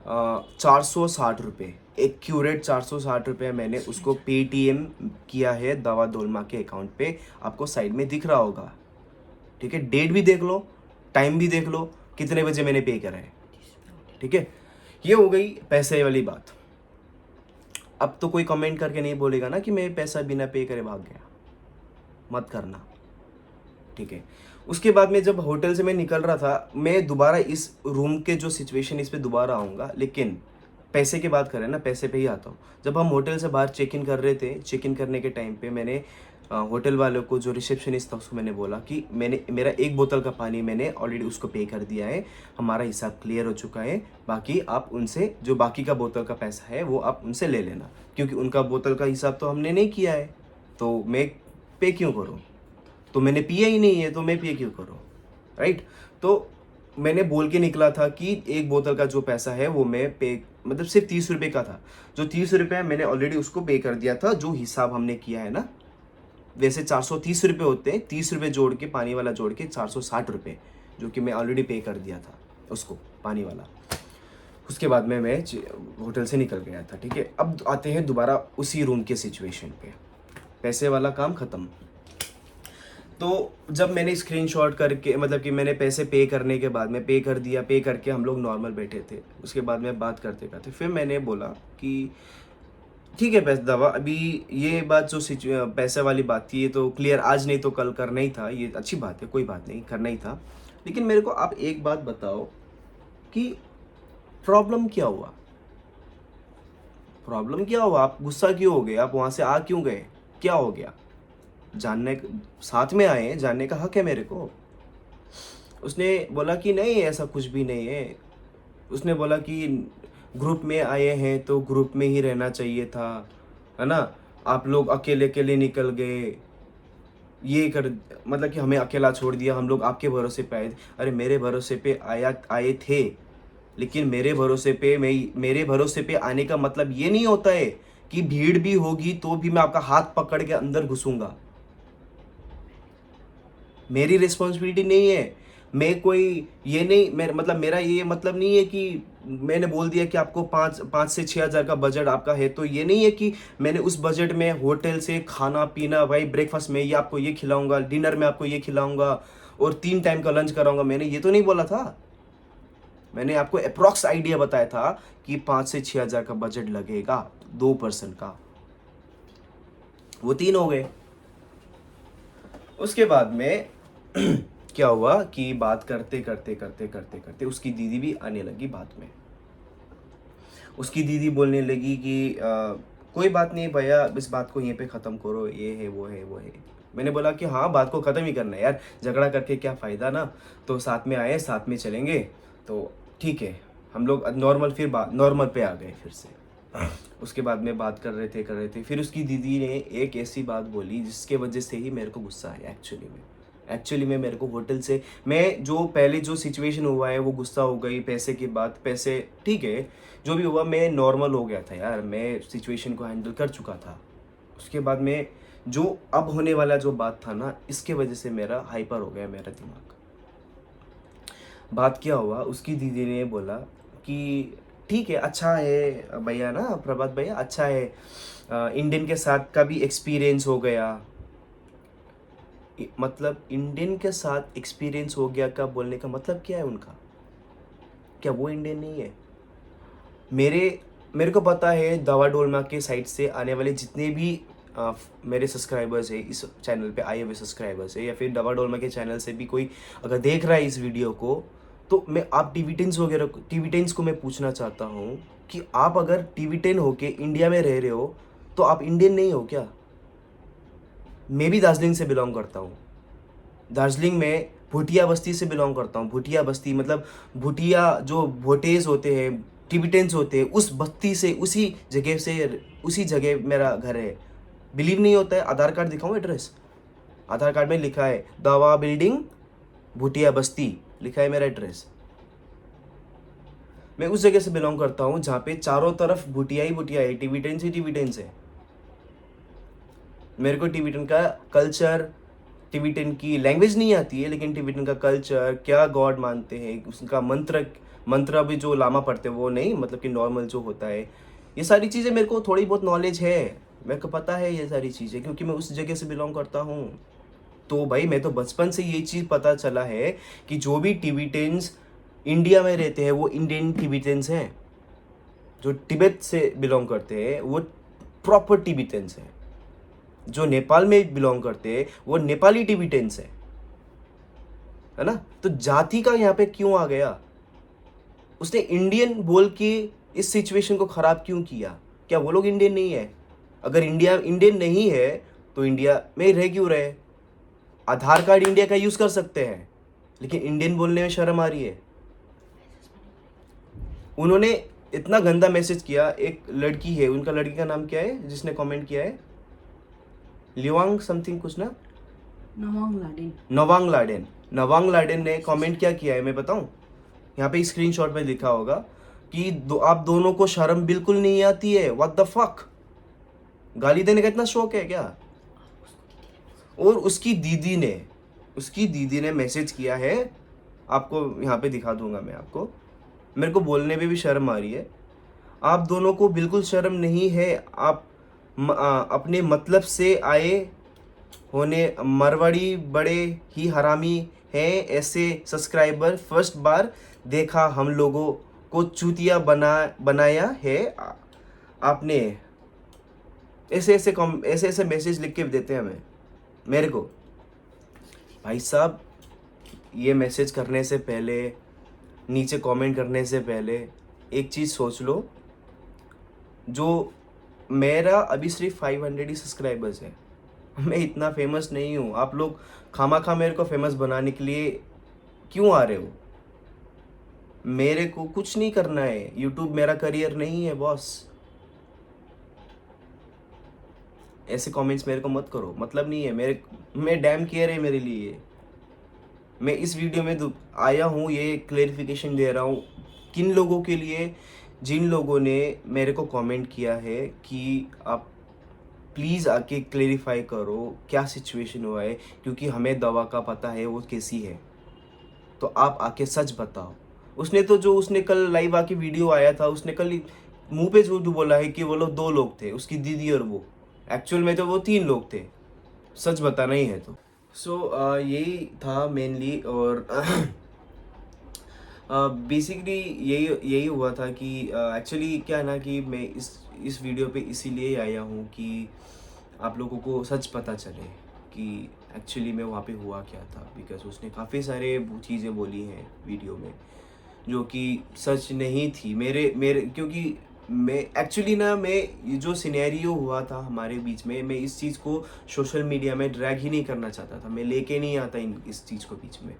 460 रुपये, एक्यूरेट 460 रुपये मैंने उसको पेटीएम किया है दवा दोलमा के अकाउंट पे, आपको साइड में दिख रहा होगा, ठीक है। डेट भी देख लो, टाइम भी देख लो, कितने बजे मैंने पे करा है, ठीक है। ये हो गई पैसे वाली बात। अब तो कोई कमेंट करके नहीं बोलेगा ना कि मैं पैसा बिना पे करे भाग गया, मत करना, ठीक है। उसके बाद में जब होटल से मैं निकल रहा था, मैं दोबारा इस रूम के जो सिचुएशन इस पे दोबारा आऊँगा, लेकिन पैसे की बात करें ना, पैसे पे ही आता हूँ। जब हम होटल से बाहर चेक इन कर रहे थे, चेक इन करने के टाइम पे मैंने होटल वालों को, जो रिसेप्शनिस्ट था उसको मैंने बोला कि मेरा 1 बोतल का पानी मैंने ऑलरेडी उसको पे कर दिया है, हमारा हिसाब क्लियर हो चुका है, बाकी आप उनसे जो बाकी का बोतल का पैसा है वो आप उनसे ले लेना, क्योंकि उनका बोतल का हिसाब तो हमने नहीं किया है, तो मैं पे क्यों करूँ? तो मैंने पिया ही नहीं है तो मैं पे क्यों करूँ, राइट। तो मैंने बोल के निकला था कि 1 बोतल का जो पैसा है वो मैं पे, मतलब सिर्फ 30 रुपये का था, जो 30 रुपये मैंने ऑलरेडी उसको पे कर दिया था, जो हिसाब हमने किया है ना। वैसे 430 रुपये होते हैं, 30 रुपये जोड़ के पानी वाला जोड़ के 460 रुपये, जो कि मैं ऑलरेडी पे कर दिया था उसको, पानी वाला। उसके बाद में मैं होटल से निकल गया था, ठीक है। अब आते हैं दोबारा उसी रूम के सिचुएशन पे, पैसे वाला काम ख़त्म। तो जब मैंने स्क्रीनशॉट करके, मतलब कि मैंने पैसे पे करने के बाद में पे कर दिया, पे करके हम लोग नॉर्मल बैठे थे, उसके बाद में बात करते करते फिर मैंने बोला कि ठीक है पैसे दवा, अभी ये बात जो पैसे वाली बात थी ये तो क्लियर आज नहीं तो कल करना ही था, ये अच्छी बात है, कोई बात नहीं, करना ही था। लेकिन मेरे को आप एक बात बताओ कि प्रॉब्लम क्या हुआ? प्रॉब्लम क्या हुआ? आप गुस्सा क्यों हो गए? आप वहाँ से आ क्यों गए? क्या हो गया? जानने, साथ में आए हैं, जानने का हक है मेरे को। उसने बोला कि नहीं ऐसा कुछ भी नहीं है। उसने बोला कि ग्रुप में आए हैं तो ग्रुप में ही रहना चाहिए था, है ना? आप लोग अकेले अकेले निकल गए, ये कर, मतलब कि हमें अकेला छोड़ दिया, हम लोग आपके भरोसे पे आए थे। अरे मेरे भरोसे पे आए थे, लेकिन मेरे भरोसे पे आने का मतलब ये नहीं होता है कि भीड़ भी होगी तो भी मैं आपका हाथ पकड़ के अंदर घुसूंगा। मेरी रिस्पॉन्सिबिलिटी नहीं है। मैं कोई ये नहीं, मेरा ये मतलब नहीं है कि मैंने बोल दिया कि आपको 5 से 6 हज़ार का बजट आपका है, तो ये नहीं है कि मैंने उस बजट में होटल से खाना पीना, भाई ब्रेकफास्ट में ये आपको ये खिलाऊंगा, डिनर में आपको ये खिलाऊंगा और 3 टाइम का लंच कराऊंगा, मैंने ये तो नहीं बोला था। मैंने आपको अप्रॉक्स आइडिया बताया था कि 5 से 6 हज़ार का बजट लगेगा 2 पर्सन का, वो 3 हो गए। उसके बाद में क्या हुआ कि बात करते करते उसकी दीदी भी आने लगी बात में। उसकी दीदी बोलने लगी कि कोई बात नहीं भैया, इस बात को यहीं पे ख़त्म करो, ये है वो है वो है। मैंने बोला कि हाँ, बात को ख़त्म ही करना है यार, झगड़ा करके क्या फ़ायदा ना, तो साथ में आए, साथ में चलेंगे, तो ठीक है। हम लोग नॉर्मल फिर बात नॉर्मल पे आ गए फिर से। उसके बाद में बात कर रहे थे, फिर उसकी दीदी ने एक ऐसी बात बोली जिसके वजह से ही मेरे को गुस्सा आया एक्चुअली में मेरे को होटल से, मैं जो पहले जो सिचुएशन हुआ है वो गुस्सा हो गई, पैसे की बात, पैसे ठीक है, जो भी हुआ मैं नॉर्मल हो गया था यार, मैं सिचुएशन को हैंडल कर चुका था। उसके बाद में जो अब होने वाला जो बात था ना, इसके वजह से मेरा हाइपर हो गया मेरा दिमाग। बात क्या हुआ, उसकी दीदी ने बोला कि ठीक है, अच्छा है भैया ना, प्रभात भैया अच्छा है, इंडियन के साथ का भी एक्सपीरियंस हो गया। मतलब इंडियन के साथ एक्सपीरियंस हो गया का बोलने का मतलब क्या है उनका? क्या वो इंडियन नहीं है? मेरे को पता है दवा डोलमा के साइड से आने वाले जितने भी मेरे सब्सक्राइबर्स है, इस चैनल पे आए हुए सब्सक्राइबर्स है, या फिर दवा डोलमा के चैनल से भी कोई अगर देख रहा है इस वीडियो को, तो मैं आप टीवी10 को मैं पूछना चाहता हूँ कि आप अगर टीवी10 होके इंडिया में रह रहे हो तो आप इंडियन नहीं हो क्या? मैं भी दार्जिलिंग से बिलोंग करता हूँ। दार्जिलिंग में भुटिया बस्ती से बिलोंग करता हूँ। भुटिया बस्ती मतलब भुटिया जो भोटेज होते हैं, टिबिटेंस होते हैं, उस बस्ती से, उसी जगह मेरा घर है। बिलीव नहीं होता है? आधार कार्ड दिखाऊँ एड्रेस? आधार कार्ड में लिखा है दावा बिल्डिंग भुटिया बस्ती, लिखा है मेरा एड्रेस। मैं उस जगह से बिलोंग करता हूँ जहाँ पे चारों तरफ भुटिया ही भुटिया है, टिबिटेंस है। मेरे को टिबिटन का कल्चर, टिबिटन की लैंग्वेज नहीं आती है, लेकिन टिबिटन का कल्चर, क्या गॉड मानते हैं, उसका मंत्र भी जो लामा पढ़ते हैं वो नहीं, मतलब कि नॉर्मल जो होता है, ये सारी चीज़ें मेरे को थोड़ी बहुत नॉलेज है, मेरे को पता है ये सारी चीज़ें, क्योंकि मैं उस जगह से बिलोंग करता हूँ। तो भाई मैं तो बचपन से ये चीज़ पता चला है कि जो भी टिबिटेंस इंडिया में रहते हैं वो इंडियन टिबिटेंस हैं। जो तिब्बत से बिलोंग करते हैं वो प्रॉपर टिबिटेंस हैं। जो नेपाल में बिलोंग करते हैं वो नेपाली टिबिटेंस है ना? तो जाति का यहाँ पे क्यों आ गया? उसने इंडियन बोल के इस सिचुएशन को खराब क्यों किया? क्या वो लोग इंडियन नहीं है? अगर इंडियन नहीं है तो इंडिया में रह क्यों रहे? आधार कार्ड इंडिया का यूज कर सकते हैं, लेकिन इंडियन बोलने में शर्म आ रही है। उन्होंने इतना गंदा मैसेज किया, एक लड़की है, उनका लड़की का नाम क्या है जिसने कमेंट किया है? लिवांग समथिंग कुछ ना, नवांग लाडेन ने कमेंट क्या किया है मैं बताऊं? यहाँ पे स्क्रीनशॉट में लिखा होगा कि आप दोनों को शर्म बिल्कुल नहीं आती है, व्हाट द फक। गाली देने का इतना शौक है क्या? और उसकी दीदी ने मैसेज किया है, आपको यहाँ पे दिखा दूंगा मैं आपको, मेरे को बोलने में भी शर्म आ रही है। आप दोनों को बिल्कुल शर्म नहीं है, आप अपने मतलब से आए होने मारवाड़ी बड़े ही हरामी हैं। ऐसे सब्सक्राइबर फर्स्ट बार देखा, हम लोगों को चूतिया बनाया है आपने। ऐसे मैसेज लिख के देते हैं हमें, मेरे को। भाई साहब, ये मैसेज करने से पहले, नीचे कमेंट करने से पहले एक चीज़ सोच लो, जो मेरा अभी सिर्फ 500 ही सब्सक्राइबर्स है, मैं इतना फेमस नहीं हूँ। आप लोग खामा मेरे को फेमस बनाने के लिए क्यों आ रहे हो? मेरे को कुछ नहीं करना है, यूट्यूब मेरा करियर नहीं है बॉस। ऐसे कमेंट्स मेरे को मत करो, मतलब नहीं है मैं डैम केयर है मेरे लिए। मैं इस वीडियो में आया हूँ, ये क्लेरिफिकेशन दे रहा हूँ किन लोगों के लिए, जिन लोगों ने मेरे को कमेंट किया है कि आप प्लीज़ आके क्लेरिफाई करो क्या सिचुएशन हुआ है, क्योंकि हमें दवा का पता है वो कैसी है, तो आप आके सच बताओ। उसने कल लाइव आके वीडियो आया था, उसने कल मुंह पे झूठ बोला है कि वो लोग 2 लोग थे, उसकी दीदी और वो। एक्चुअल में तो वो 3 लोग थे, सच बताना ही है तो। यही था मेनली, और बेसिकली यही हुआ था कि एक्चुअली क्या है ना कि मैं इस वीडियो पे इसीलिए आया हूँ कि आप लोगों को सच पता चले कि एक्चुअली में वहाँ पे हुआ क्या था। बिकॉज उसने काफ़ी सारे चीज़ें बोली हैं वीडियो में जो कि सच नहीं थी। मेरे क्योंकि मैं एक्चुअली ना, मैं ये जो सिनेरियो हुआ था हमारे बीच में, मैं इस चीज़ को सोशल मीडिया में ड्रैग ही नहीं करना चाहता था, मैं लेके नहीं आता इस चीज़ को बीच में।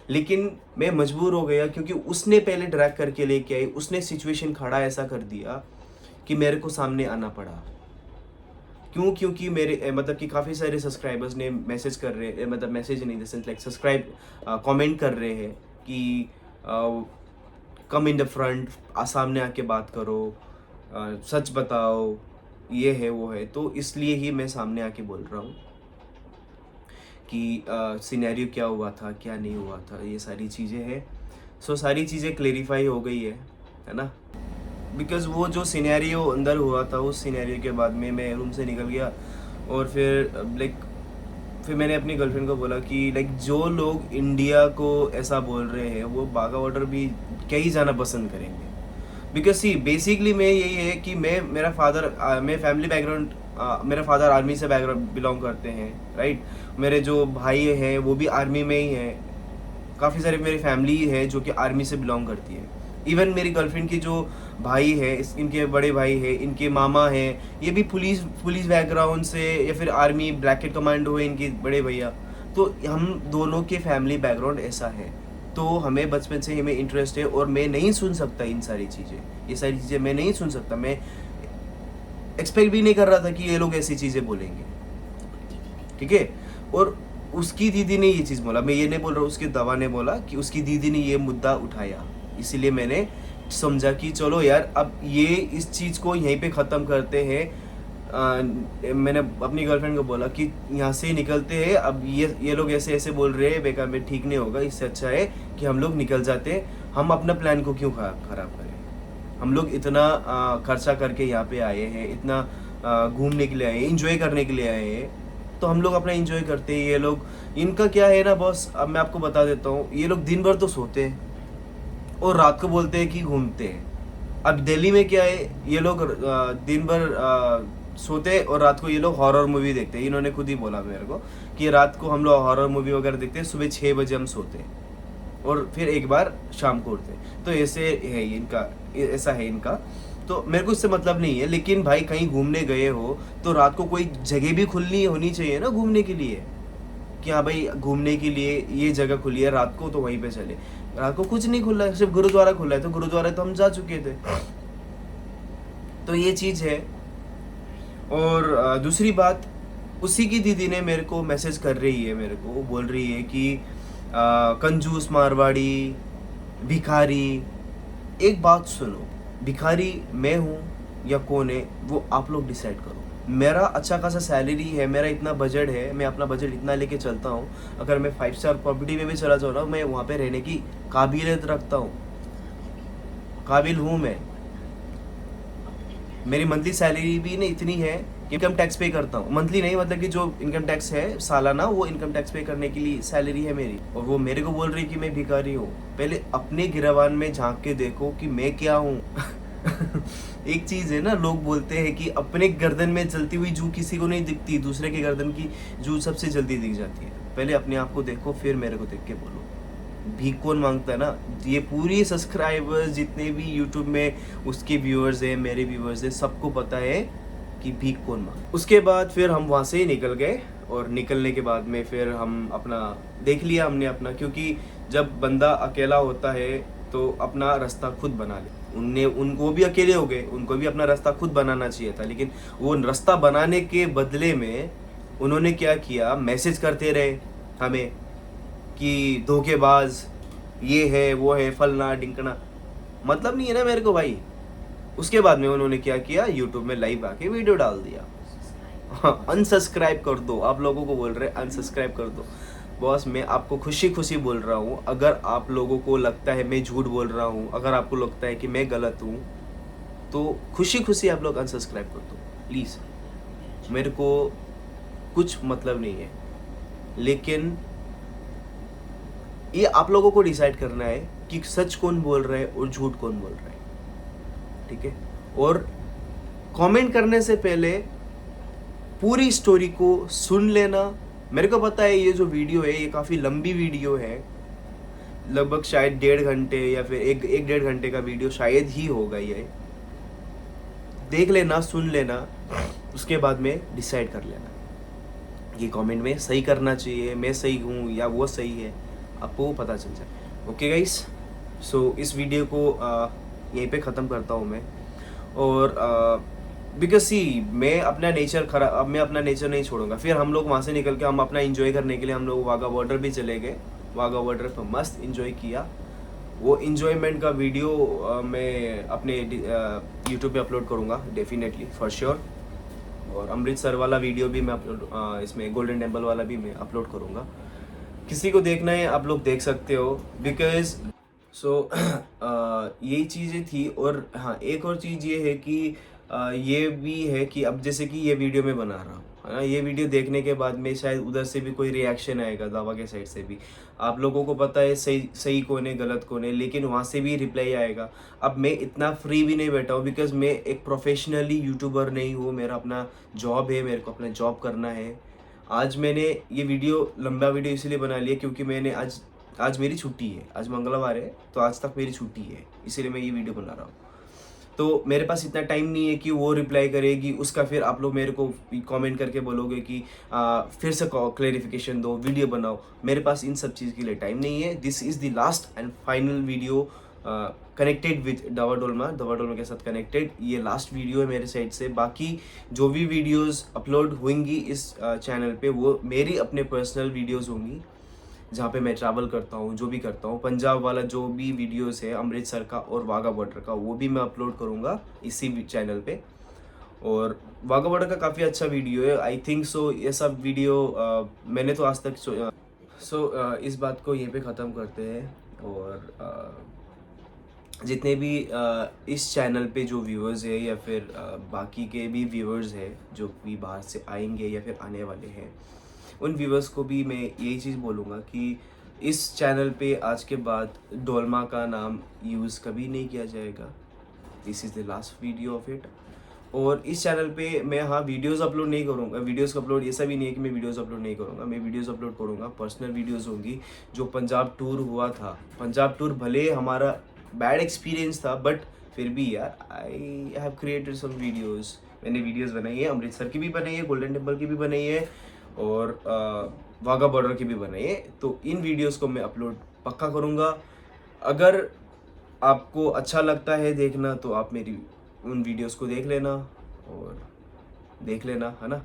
लेकिन मैं मजबूर हो गया क्योंकि उसने पहले ड्रैग करके लेके आई, उसने सिचुएशन खड़ा ऐसा कर दिया कि मेरे को सामने आना पड़ा। क्यों? क्योंकि मेरे मतलब कि काफ़ी सारे सब्सक्राइबर्स ने मैसेज कर रहे मतलब मैसेज नहीं, the sense like subscribe comment कर रहे हैं कि कम इन द फ्रंट, सामने आके बात करो, सच बताओ, ये है वो है। तो इसलिए ही मैं सामने आके बोल रहा हूँ कि सिनेरियो क्या हुआ था, क्या नहीं हुआ था, ये सारी चीज़ें हैं। सो सारी चीज़ें क्लेरिफाई हो गई है ना। बिकॉज़ वो जो सिनेरियो अंदर हुआ था, उस सिनेरियो के बाद में मैं रूम से निकल गया और फिर मैंने अपनी गर्लफ्रेंड को बोला कि लाइक जो लोग इंडिया को ऐसा बोल रहे हैं वो बाघा बॉर्डर भी कहीं जाना पसंद करेंगे। बिकॉज सी बेसिकली मैं यही है कि मैं फैमिली बैकग्राउंड, मेरा फादर आर्मी से बैकग्राउंड बिलोंग करते हैं, राइट। मेरे जो भाई हैं वो भी आर्मी में ही हैं। काफ़ी सारे मेरी फैमिली है जो कि आर्मी से बिलोंग करती है। इवन मेरी गर्लफ्रेंड की जो भाई है, इनके बड़े भाई है, इनके मामा हैं, ये भी पुलिस बैकग्राउंड से या फिर आर्मी ब्लैकेट कमांडो है इनके बड़े भैया। तो हम दोनों के फैमिली बैकग्राउंड ऐसा है, तो हमें बचपन से हमें इंटरेस्ट है और मैं नहीं सुन सकता इन सारी चीज़ें, ये सारी चीज़ें मैं नहीं सुन सकता। मैं एक्सपेक्ट भी नहीं कर रहा था कि ये लोग ऐसी चीज़ें बोलेंगे, ठीक है। और उसकी दीदी ने ये चीज़ बोला, मैं ये नहीं बोल रहा, उसकी दवा ने बोला कि उसकी दीदी ने ये मुद्दा उठाया, इसीलिए मैंने समझा कि चलो यार अब ये इस चीज़ को यहीं पे ख़त्म करते हैं। मैंने अपनी गर्लफ्रेंड को बोला कि यहाँ से निकलते हैं, अब ये लोग ऐसे ऐसे बोल रहे हैं, बेकार में ठीक नहीं होगा, इससे अच्छा है कि हम लोग निकल जाते हैं। हम अपना प्लान को क्यों ख़राब करें? हम लोग इतना खर्चा करके यहाँ पे आए हैं, इतना घूमने के लिए आए हैं, इंजॉय करने के लिए आए हैं, तो हम लोग अपना इंजॉय करते हैं। ये लोग, इनका क्या है ना बॉस, अब मैं आपको बता देता हूँ, ये लोग दिन भर तो सोते हैं और रात को बोलते हैं कि घूमते हैं। अब दिल्ली में क्या है, ये लोग दिन भर सोते और रात को ये लोग हॉरर मूवी देखते हैं। इन्होंने खुद ही बोला मेरे को कि रात को हम लोग हॉरर मूवी वगैरह देखते हैं, सुबह 6 बजे हम सोते हैं और फिर एक बार शाम को उठते हैं। तो ऐसे है इनका, ऐसा है इनका। तो मेरे को इससे मतलब नहीं है, लेकिन भाई कहीं घूमने गए हो तो रात को कोई जगह भी खुलनी होनी चाहिए ना घूमने के लिए, कि हाँ भाई घूमने के लिए ये जगह खुली है रात को, तो वहीं पे चले। रात को कुछ नहीं खुला है, सिर्फ गुरुद्वारा खुला है, तो गुरुद्वारा तो हम जा चुके थे। तो ये चीज़ है। और दूसरी बात, उसी की दीदी ने मेरे को मैसेज कर रही है, मेरे को बोल रही है कि कंजूस मारवाड़ी, भिखारी। एक बात सुनो, भिखारी मैं हूँ या कौन है वो आप लोग डिसाइड करो। मेरा अच्छा खासा सैलरी है, मेरा इतना बजट है, मैं अपना बजट इतना लेके चलता हूँ। अगर मैं 5 स्टार प्रॉपर्टी में भी चला जाऊँ ना, मैं वहाँ पे रहने की काबिलियत रखता हूँ, काबिल हूँ मैं। मेरी मंथली सैलरी भी नहीं इतनी है कि इनकम टैक्स पे करता हूँ। मंथली नहीं, मतलब कि जो इनकम टैक्स है सालाना, वो इनकम टैक्स पे करने के लिए सैलरी है मेरी। और वो मेरे को बोल रही कि मैं भिखारी हूँ। पहले अपने गिरवान में झांक के देखो कि मैं क्या हूँ। एक चीज़ है ना, लोग बोलते हैं कि अपने गर्दन में जलती हुई जू किसी को नहीं दिखती, दूसरे के गर्दन की जू सबसे जल्दी दिख जाती है। पहले अपने आप को देखो, फिर मेरे को देख के बोलो। भीख कौन मांगता है ना। ये पूरी सब्सक्राइबर्स जितने भी यूट्यूब में उसके व्यूअर्स हैं, मेरे व्यूअर्स हैं, सबको पता है कि भीख कौन मांगता। उसके बाद फिर हम वहाँ से ही निकल गए और निकलने के बाद में फिर हम अपना देख लिया हमने अपना, क्योंकि जब बंदा अकेला होता है तो अपना रास्ता खुद बना ले। उनको भी अकेले हो गए, उनको भी अपना रास्ता खुद बनाना चाहिए था, लेकिन वो रास्ता बनाने के बदले में उन्होंने क्या किया, मैसेज करते रहे हमें कि धोखेबाज, ये है वो है, फलना ढिंकना। मतलब नहीं है ना मेरे को भाई। उसके बाद में उन्होंने क्या किया, यूट्यूब में लाइव आके वीडियो डाल दिया। हाँ, अनसब्सक्राइब कर दो। आप लोगों को बोल रहे अनसब्सक्राइब कर दो। बॉस मैं आपको खुशी खुशी बोल रहा हूँ, अगर आप लोगों को लगता है मैं झूठ बोल रहा हूँ, अगर आपको लगता है कि मैं गलत हूँ, तो खुशी खुशी आप लोग अनसब्सक्राइब कर दो प्लीज़। मेरे को कुछ मतलब नहीं है, लेकिन ये आप लोगों को डिसाइड करना है कि सच कौन बोल रहा है और झूठ कौन बोल रहा है, ठीक है। और कमेंट करने से पहले पूरी स्टोरी को सुन लेना। मेरे को पता है ये जो वीडियो है ये काफ़ी लंबी वीडियो है, लगभग शायद 1.5 घंटे या फिर एक 1.5 घंटे का वीडियो शायद ही होगा ये। देख लेना, सुन लेना, उसके बाद में डिसाइड कर लेना कि कमेंट में सही करना चाहिए, मैं सही हूँ या वो सही है, आपको पता चल जाए। ओके गाइस, सो इस वीडियो को यहीं पे ख़त्म करता हूँ मैं। और बिकॉज सी मैं अपना नेचर खराब, अब मैं अपना नेचर नहीं छोड़ूंगा। फिर हम लोग वहाँ से निकल के हम अपना इंजॉय करने के लिए हम लोग वाघा बॉर्डर भी चले गए। वाघा बॉर्डर पर मस्त इंजॉय किया। वो इंजॉयमेंट का वीडियो मैं अपने यूट्यूब पे अपलोड करूँगा डेफिनेटली, फॉर श्योर। और अमृतसर वाला वीडियो भी मैं अपलोड, इसमें गोल्डन टेम्पल वाला भी मैं अपलोड करूँगा। किसी को देखना है आप लोग देख सकते हो, बिकॉज सो यही चीज़ें थी। और हाँ, एक और चीज़ ये है कि ये भी है कि अब जैसे कि ये वीडियो मैं बना रहा हूँ, है ना, ये वीडियो देखने के बाद में शायद उधर से भी कोई रिएक्शन आएगा, दावा के साइड से भी। आप लोगों को पता है सही सही कौन है गलत कौन है, लेकिन वहाँ से भी रिप्लाई आएगा। अब मैं इतना फ्री भी नहीं बैठा हूँ, बिकॉज मैं एक प्रोफेशनली यूट्यूबर नहीं हूँ। मेरा अपना जॉब है, मेरे को अपना जॉब करना है। आज मैंने ये वीडियो, लंबा वीडियो इसलिए बना लिया क्योंकि मैंने आज मेरी छुट्टी है, आज मंगलवार है, तो आज तक मेरी छुट्टी है, इसीलिए मैं ये वीडियो बना रहा हूँ। तो मेरे पास इतना टाइम नहीं है कि वो रिप्लाई करेगी उसका, फिर आप लोग मेरे को कमेंट करके बोलोगे कि फिर से क्लैरिफिकेशन दो, वीडियो बनाओ। मेरे पास इन सब चीज़ के लिए टाइम नहीं है। This is the last and final video connected with दवा डोलमा के साथ कनेक्टेड। ये लास्ट वीडियो है मेरे साइड से। बाकी जो भी वीडियोस अपलोड होंगी इस चैनल पे वो मेरी अपने पर्सनल वीडियोस होंगी, जहाँ पे मैं ट्रैवल करता हूँ, जो भी करता हूँ। पंजाब वाला जो भी वीडियोस है, अमृतसर का और वाघा बॉर्डर का, वो भी मैं अपलोड करूँगा इसी चैनल पे। और वाघा बॉर्डर का काफ़ी अच्छा वीडियो है, आई थिंक सो। ये सब वीडियो मैंने तो आज तक इस बात को यहीं पे ख़त्म करते हैं। और जितने भी इस चैनल पे जो व्यूअर्स है या फिर बाकी के भी व्यूअर्स है जो भी बाहर से आएंगे या फिर आने वाले हैं, उन व्यूअर्स को भी मैं यही चीज़ बोलूँगा कि इस चैनल पे आज के बाद डोलमा का नाम यूज़ कभी नहीं किया जाएगा। This is the last video of it. और इस चैनल पे मैं हाँ वीडियोस अपलोड नहीं करूँगा, वीडियोस अपलोड ऐसा भी नहीं है कि मैं वीडियोस अपलोड नहीं करूँगा, मैं वीडियोस अपलोड करूँगा। पर्सनल वीडियोस होंगी। जो पंजाब टूर हुआ था, पंजाब टूर भले हमारा बैड एक्सपीरियंस था, बट फिर भी यार I have created some videos. मैंने वीडियोस बनाई है, अमृतसर की भी बनाई है, गोल्डन टेम्पल की भी बनाई है, और वाघा बॉर्डर की भी बनाई है। तो इन वीडियोस को मैं अपलोड पक्का करूँगा। अगर आपको अच्छा लगता है देखना तो आप मेरी उन वीडियोस को देख लेना और देख लेना, है ना।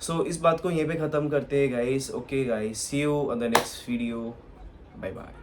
सो इस बात को यहीं पे ख़त्म करते हैं guys. Okay guys, see you on the next video, bye bye.